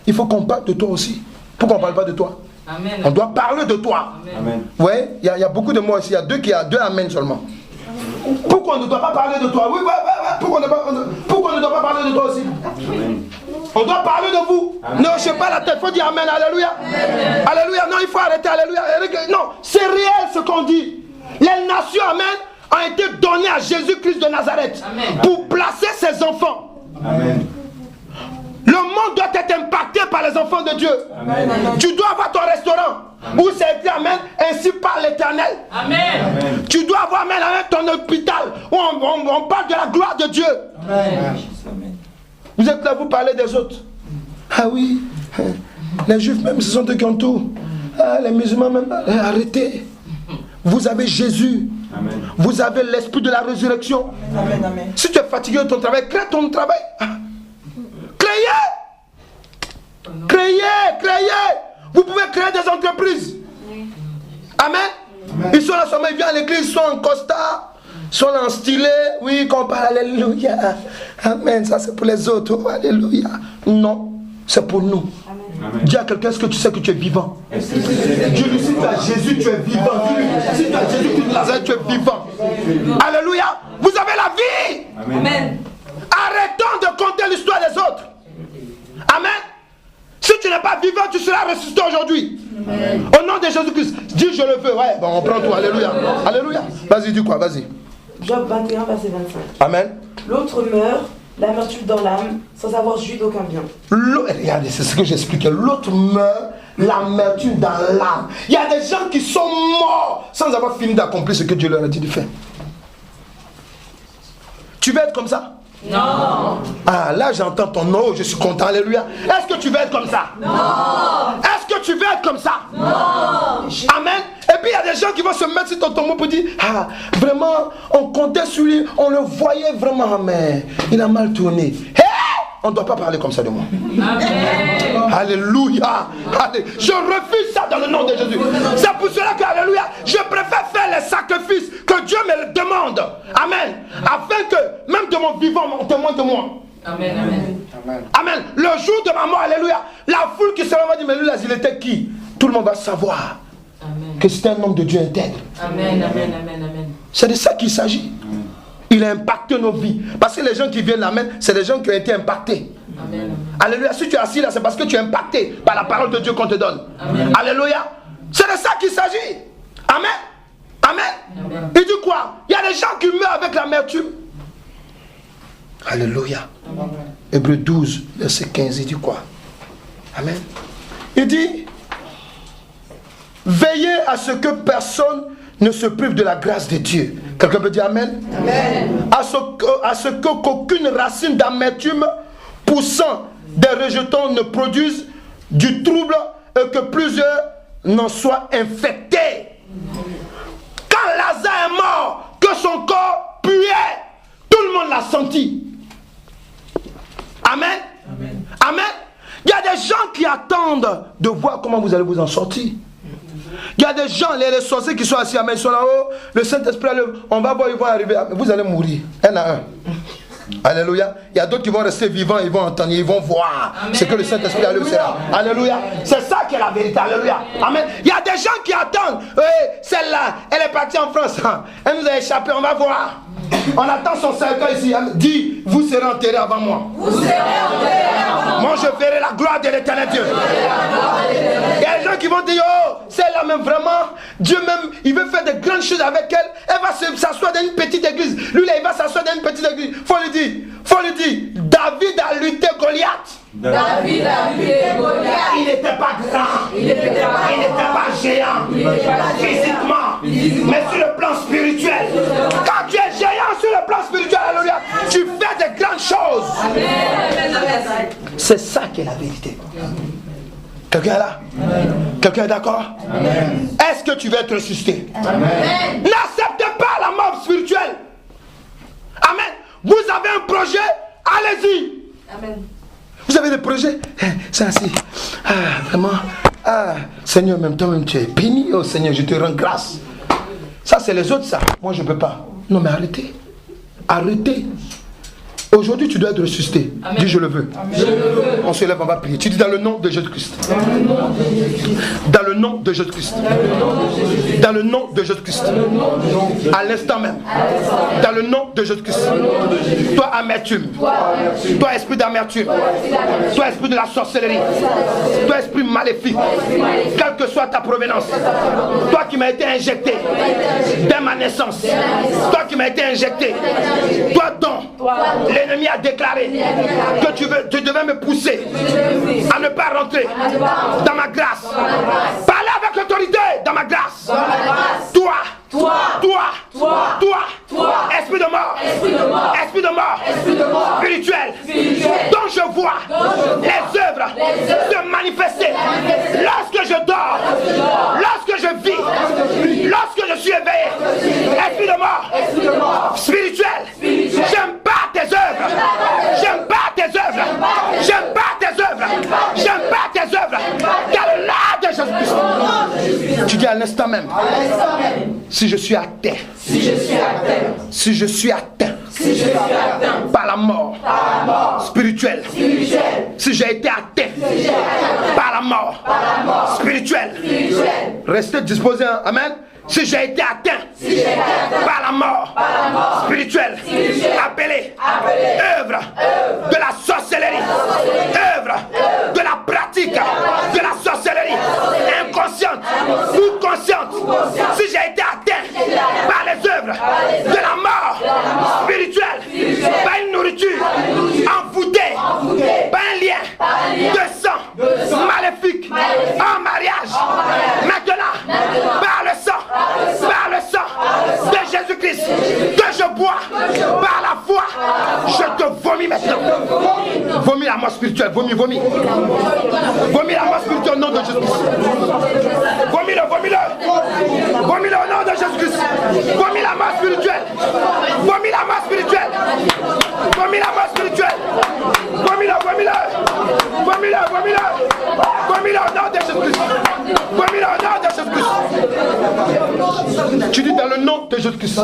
Il faut qu'on parle de toi aussi. Pourquoi on ne parle pas de toi? Amen. On doit parler de toi. Amen. Ouais, il y a beaucoup de mots ici, il y a deux amen seulement. Pourquoi on ne doit pas parler de toi? Oui, pourquoi on ne doit pas parler de toi aussi? Amen. On doit parler de vous. Amen. Ne hochez pas la tête, il faut dire amen, alléluia. Amen. Alléluia, non, il faut arrêter, alléluia. Non, c'est réel ce qu'on dit. Les nations, amen, ont été données à Jésus-Christ de Nazareth. Amen. Pour placer ses enfants. Amen. Le monde doit être impacté par les enfants de Dieu. Amen. Tu dois avoir ton restaurant. Amen. Où c'est écrit, amen, ainsi par l'Éternel. Amen. Amen. Tu dois avoir, amen, ton hôpital où on parle de la gloire de Dieu. Amen. Vous êtes là, vous parlez des autres. Ah oui, les juifs même, ce sont eux qui ont tout. Ah, les musulmans même, arrêtez. Vous avez Jésus. Amen. Vous avez l'esprit de la résurrection. Amen. Amen. Si tu es fatigué de ton travail, crée ton travail. Créez. Vous pouvez créer des entreprises. Amen. Amen. Ils sont là seulement, ils viennent à l'église, ils sont en costard, ils sont là en stylet. Oui, qu'on parle, alléluia. Amen, ça c'est pour les autres. Oh, alléluia. Non, c'est pour nous. Amen. Dis à quelqu'un, est-ce que tu sais que tu es vivant? Dis-lui, si tu as Jésus, tu es vivant. Dis-lui, si tu as Jésus, tu es vivant. Alléluia. Vous avez la vie. Amen. Arrêtons de compter l'histoire des autres. Amen. Si tu n'es pas vivant, tu seras ressuscité aujourd'hui. Au nom de Jésus-Christ. Dis, je le veux. Ouais, bon, on prend tout. Alléluia. Alléluia. Vas-y, dis quoi? Vas-y. Job 21, verset 25. Amen. L'autre meurt, l'amertume dans l'âme, sans avoir joui d'aucun bien. Regardez, c'est ce que j'expliquais. L'autre meurt, l'amertume dans l'âme. Il y a des gens qui sont morts sans avoir fini d'accomplir ce que Dieu leur a dit de faire. Tu veux être comme ça? Non. Ah, là j'entends ton nom, je suis content, alléluia. Est-ce que tu veux être comme ça? Non. Est-ce que tu veux être comme ça? Non. Amen. Et puis il y a des gens qui vont se mettre sur ton tombeau pour dire, ah, vraiment, on comptait sur lui, on le voyait vraiment, mais il a mal tourné. Hey! On ne doit pas parler comme ça de moi. Amen. Alléluia. Je refuse ça dans le nom de Jésus. C'est pour cela que, alléluia, je préfère faire les sacrifices que Dieu me le demande. Amen. Afin que, même de mon vivant, on témoigne de moi. Amen. Amen. Amen. Le jour de ma mort, alléluia, la foule qui se va dire, mais lui, là, il était qui? Tout le monde va savoir. Amen. Que c'est un homme de Dieu intègre. Amen. Amen. Amen. Amen. C'est de ça qu'il s'agit. Il a impacté nos vies. Parce que les gens qui viennent là, c'est les gens qui ont été impactés. Amen. Alléluia. Si tu es assis là, c'est parce que tu es impacté par la parole de Dieu qu'on te donne. Amen. Alléluia. C'est de ça qu'il s'agit. Amen. Amen. Amen. Il dit quoi? Il y a des gens qui meurent avec l'amertume. Alléluia. Hébreux 12, verset 15, il dit quoi? Amen. Il dit, veillez à ce que personne ne se prive de la grâce de Dieu. Quelqu'un peut dire amen? Amen. À ce qu'aucune racine d'amertume poussant des rejetons ne produise du trouble et que plusieurs n'en soient infectés. Quand Lazare est mort, que son corps puait, tout le monde l'a senti. Amen. Amen. Amen. Il y a des gens qui attendent de voir comment vous allez vous en sortir. Il y a des gens, les sorciers qui sont assis, ils sont là-haut, le Saint-Esprit, on va voir, ils vont arriver, vous allez mourir, un à un. Alléluia. Il y a d'autres qui vont rester vivants, ils vont entendre, ils vont voir. C'est que le Saint-Esprit a le faire. Alléluia. C'est ça qui est la vérité. Alléluia. Amen. Il y a des gens qui attendent. Celle-là, elle est partie en France. Elle nous a échappé, on va voir. On attend son cercueil ici. Dis, vous serez enterrés avant moi. Vous serez enterrés avant moi. Moi, je verrai la gloire de l'Éternel Dieu. Il y a des gens qui vont dire, oh, celle-là même vraiment, Dieu même, il veut faire de grandes choses avec elle. Elle va s'asseoir dans une petite église. Lui, là, il va s'asseoir dans une petite église. Faut lui dire, David a lutté Goliath. David a lutté Goliath. Il n'était pas grand. Il n'était pas géant. Physiquement. Mais sur le plan spirituel. Quand tu es géant sur le plan spirituel, alléluia, tu fais de grandes choses. Amen. C'est ça qui est la vérité. Quelqu'un est là? Quelqu'un est d'accord? Est-ce que tu veux être ressuscité? N'acceptez pas la mort spirituelle. Amen. Vous avez un projet, allez-y. Amen. Vous avez des projets, c'est ainsi. Ah, vraiment. Ah, Seigneur, même toi-même, tu es béni. Oh Seigneur, je te rends grâce. Ça, c'est les autres, ça. Moi, je ne peux pas. Non, mais arrêtez. Arrêtez. Aujourd'hui, tu dois être ressuscité. Dis je le veux. On se lève, on va prier. Tu dis dans le nom de Jésus-Christ. Dans le nom de Jésus-Christ. Dans le nom de Jésus-Christ. À l'instant même. Dans le nom de Jésus-Christ. Toi amertume. Toi esprit d'amertume. Toi esprit de la sorcellerie. Toi esprit maléfique. Quelle que soit ta provenance. Toi qui m'as été injecté dès ma naissance. Toi qui m'as été injecté. Toi dont l'ennemi a déclaré que tu devais me pousser à ne pas rentrer dans ma grâce. Parlez avec autorité dans ma grâce. Toi, esprit de mort, spirituel, dont je vois les œuvres se manifester lorsque je dors, lorsque je vis, lorsque je suis éveillé. Esprit de mort, spirituel, j'aime pas tes œuvres, j'aime pas tes œuvres, j'aime pas tes œuvres, j'aime pas tes œuvres, car là de Jésus-Christ. Tu dis à l'instant même, si je suis atteint, si je suis atteint par la mort spirituelle, si j'ai été atteint par la mort spirituelle, restez disposés, amen. Si j'ai été atteint par la mort spirituelle, appelée œuvre de la sorcellerie, œuvre de la pratique de la sorcellerie, inconsciente ou consciente, si j'ai été atteint par les œuvres de la mort spirituelle, par une nourriture envoûtée, par un lien de sang maléfique en mariage, maintenant par le sang de Jésus-Christ que je bois par la foi, je te vomis maintenant. Vomis la mort spirituelle, vomis la mort spirituelle au nom de Jésus-Christ. Vomis-le au nom de Jésus-Christ. Vomis la mort spirituelle, vomis la mort spirituelle, vomis la mort spirituelle, vomis-le au nom de Jésus-Christ. Vomis-le au nom de Jésus-Christ. Tu dis dans le nom de Jésus-Christ.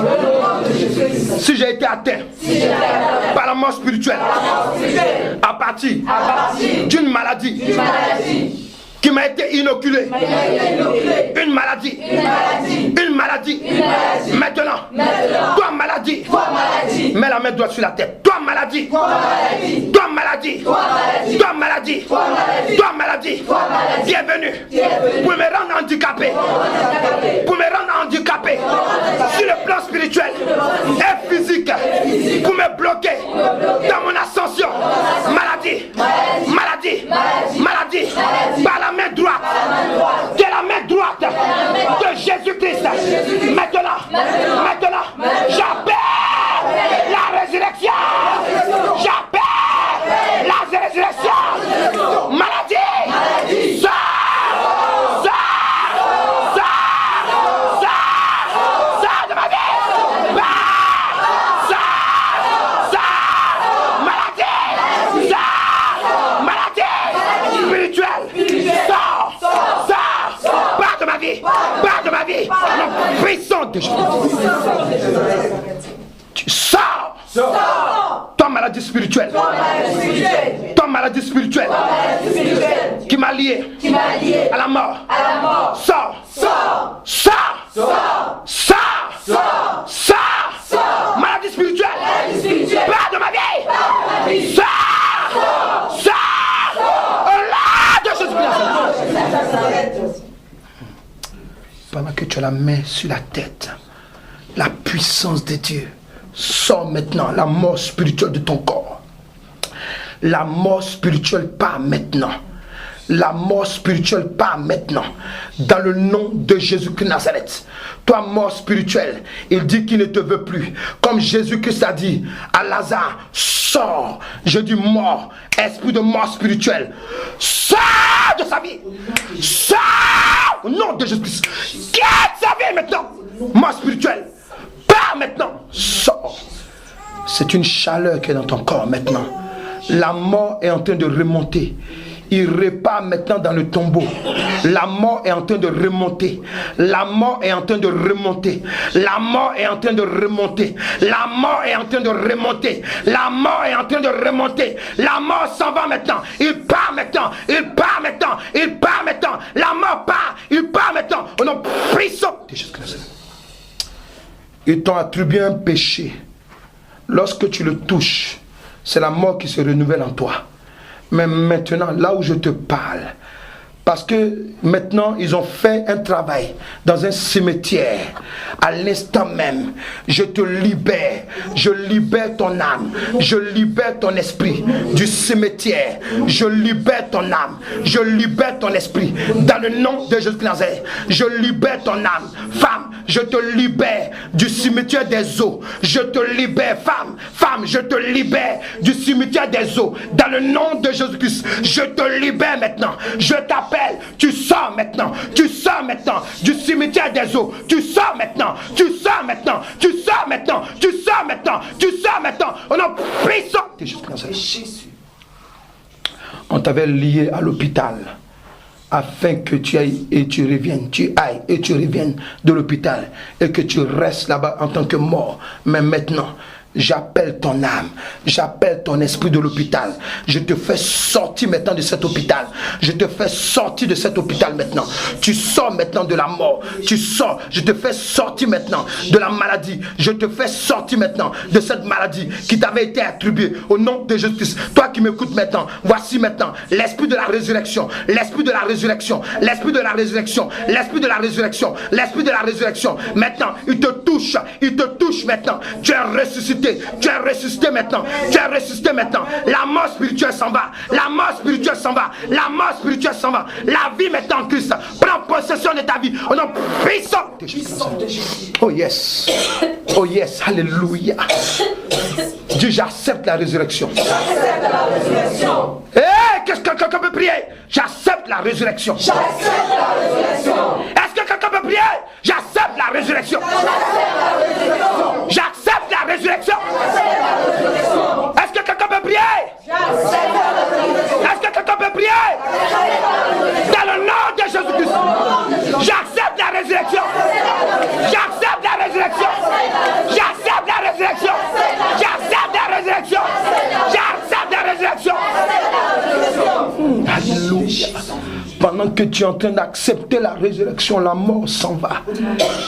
Si j'ai été atteint par la mort spirituelle à partir d'une maladie qui m'a été inoculée, une maladie. Maintenant, toi maladie, mets la main droite sur la tête. Toi maladie, qui est venu pour me rendre handicapé, sur le plan spirituel et physique, pour me bloquer dans mon ascension. Maladie, par la main droite, qui est la main droite de Jésus-Christ. Maintenant, j'appelle la résurrection. Maladie, sors de ma vie. Maladie spirituelle, sors, pars de ma vie, nom puissant de Jésus. Tu sors. Toi maladie spirituelle, qui m'a lié à la mort, sors, maladie spirituelle, pars de ma vie, sors, au nom de Jésus-Christ. Pendant que tu as la main sur la tête, la puissance de Dieu sort maintenant la mort spirituelle de ton corps. La mort spirituelle part maintenant. La mort spirituelle part maintenant. Dans le nom de Jésus-Christ Nazareth. Toi mort spirituelle, il dit qu'il ne te veut plus. Comme Jésus-Christ a dit à Lazare, sors. Je dis mort, esprit de mort spirituelle. Sors de sa vie. Sors au nom de Jésus-Christ. Quitte sa vie maintenant. Mort spirituelle. Pars maintenant. Sors. C'est une chaleur qui est dans ton corps maintenant. La mort est en train de remonter. il repart maintenant dans le tombeau. La mort est en train de remonter. La mort est en train de remonter. La mort est en train de remonter. La mort est en train de remonter. La mort est en train de remonter. La mort s'en va maintenant. Il part maintenant. Il part maintenant. Il part maintenant. La mort part. Il part maintenant. Au nom puissant de Jésus-Christ. Ils t'ont attribué un péché. Lorsque tu le touches, c'est la mort qui se renouvelle en toi. Mais maintenant, là où je te parle, parce que maintenant, ils ont fait un travail dans un cimetière. À l'instant même, je te libère. Je libère ton âme. Je libère ton esprit du cimetière. Je libère ton âme. Je libère ton esprit. Dans le nom de Jésus-Christ, je libère ton âme. Femme, je te libère du cimetière des eaux. Je te libère, femme. Femme, je te libère du cimetière des eaux. Dans le nom de Jésus-Christ, je te libère maintenant. Je t'appelle. Tu sors maintenant. Tu sors maintenant du cimetière des eaux. Tu sors maintenant. Tu sors maintenant. Tu sors maintenant. Tu sors maintenant. Tu sors maintenant. On en puissant de Jésus. On t'avait lié à l'hôpital afin que tu ailles et tu reviennes. Tu ailles et tu reviennes de l'hôpital et que tu restes là-bas en tant que mort. Mais maintenant, j'appelle ton âme, j'appelle ton esprit de l'hôpital. Je te fais sortir maintenant de cet hôpital. Je te fais sortir de cet hôpital maintenant. Tu sors maintenant de la mort. Tu sors. Je te fais sortir maintenant de la maladie. Je te fais sortir maintenant de cette maladie qui t'avait été attribuée au nom de Jésus-Christ. Toi qui m'écoutes maintenant, voici maintenant l'esprit de la résurrection. L'esprit de la résurrection. L'esprit de la résurrection. L'esprit de la résurrection. L'esprit de la résurrection. Maintenant, il te touche. Il te touche maintenant. Tu es ressuscité. Tu es ressuscité maintenant. Tu es ressuscité maintenant. La mort spirituelle s'en va. La mort spirituelle s'en va. La mort spirituelle s'en va. La vie maintenant en Christ. Prends possession de ta vie. Au nom puissant de Jésus. Oh yes. Oh yes. Alléluia. Dieu, j'accepte la résurrection. J'accepte la résurrection. Qu'est-ce que quelqu'un peut prier? J'accepte la résurrection. J'accepte la résurrection. Est-ce que quelqu'un peut prier? J'accepte la résurrection. J'accepte la résurrection. Est-ce que quelqu'un peut prier? Est-ce que quelqu'un peut prier? Dans le nom de Jésus-Christ, j'accepte la résurrection. J'accepte la résurrection. J'accepte la résurrection. J'accepte la résurrection. J'accepte la résurrection. Alléluia. Pendant que tu es en train d'accepter la résurrection, la mort s'en va.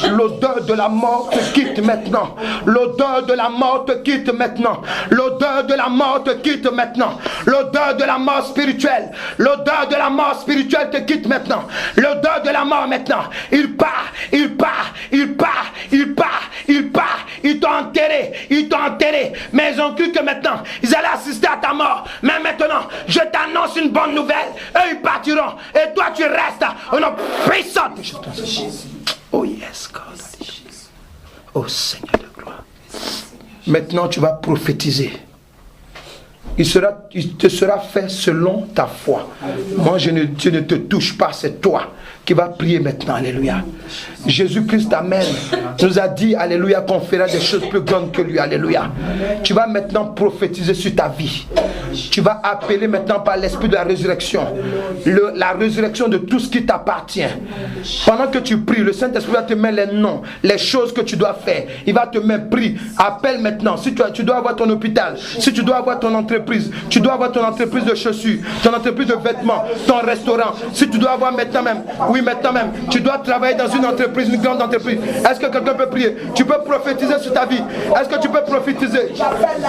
L'odeur de la mort te quitte maintenant. L'odeur de la mort te quitte maintenant. L'odeur de la mort te quitte maintenant. L'odeur de la mort spirituelle. L'odeur de la mort spirituelle te quitte maintenant. L'odeur de la mort maintenant. Il part, il part, il part, il part, il part. Ils t'ont enterré, ils t'ont enterré. Mais ils ont cru que maintenant, ils allaient assister à ta mort. Mais maintenant, je t'annonce une bonne nouvelle. Eux, ils partiront. Et toi, tu restes. On a puissant. Oh yes, God. Oh Seigneur de gloire. Maintenant, tu vas prophétiser. Il te sera fait selon ta foi. Moi, je ne te touche pas, c'est toi qui vas prier maintenant. Alléluia. Jésus-Christ, Amen, nous a dit, alléluia, qu'on fera des choses plus grandes que lui. Alléluia. Tu vas maintenant prophétiser sur ta vie. Tu vas appeler maintenant par l'esprit de la résurrection. La résurrection de tout ce qui t'appartient. Pendant que tu pries, le Saint-Esprit va te mettre les noms, les choses que tu dois faire. Il va te mettre, prie, appelle maintenant. Si tu dois avoir ton hôpital, si tu dois avoir ton entreprise, tu dois avoir ton entreprise de chaussures, ton entreprise de vêtements, ton restaurant. Si tu dois avoir maintenant même, oui maintenant même, tu dois travailler dans une entreprise, une grande entreprise. Est-ce que quelqu'un peut prier? Tu peux prophétiser sur ta vie. Est-ce que tu peux prophétiser?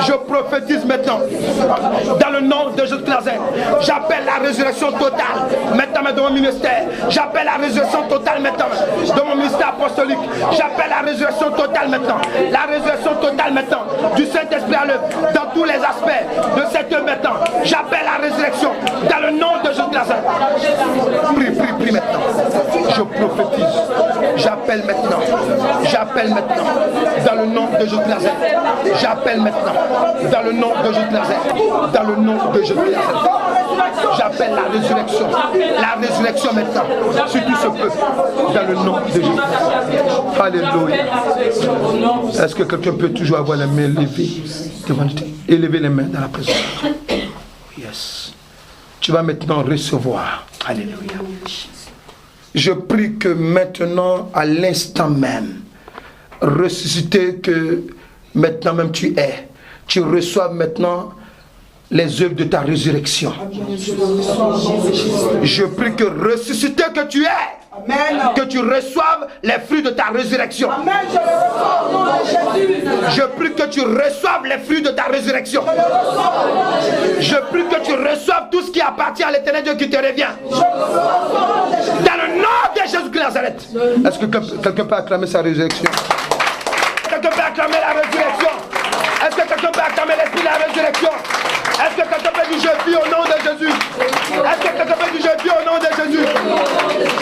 Je prophétise maintenant. Dans le nom de Jésus-Christ, j'appelle la résurrection totale maintenant dans mon ministère. J'appelle la résurrection totale maintenant dans mon ministère apostolique. J'appelle la résurrection totale maintenant. La résurrection totale maintenant du Saint-Esprit à l'œuvre dans tous les aspects de cette œuvre maintenant. J'appelle la résurrection dans le nom de Jésus-Christ. Prie maintenant. Je prophétise. J'appelle maintenant. J'appelle maintenant dans le nom de Jésus-Christ. J'appelle maintenant dans le nom de Jésus-Christ. Dans le nom de Jésus-Christ. J'appelle la résurrection. La résurrection maintenant sur tout ce peuple dans le nom de Jésus. Alléluia. Est-ce que quelqu'un peut toujours avoir les mains levées devant Dieu? Élever les mains dans la présence. Yes. tu vas maintenant recevoir. Alléluia. Je prie que maintenant, à l'instant même, ressuscité que maintenant même tu es, tu reçoives maintenant les œuvres de ta résurrection. Je prie que ressuscité que tu es, Amen. que tu reçoives les fruits de ta résurrection. Amen. Je le reçois au nom de Jésus. Je prie que tu reçoives les fruits de ta résurrection. Je le reçois au nom de Jésus. Je prie que tu reçoives tout ce qui appartient à l'Éternel Dieu qui te revient. Je le reçois au nom de Jésus. Dans le nom de Jésus-Christ de Nazareth. Est-ce que quelqu'un peut acclamer sa résurrection? Quelqu'un peut acclamer la résurrection? Est-ce que quelqu'un peut acclamer l'esprit de la résurrection? Est-ce que quelqu'un peut dire je vis au nom de Jésus? Est-ce que quelqu'un peut dire je vis au nom de Jésus?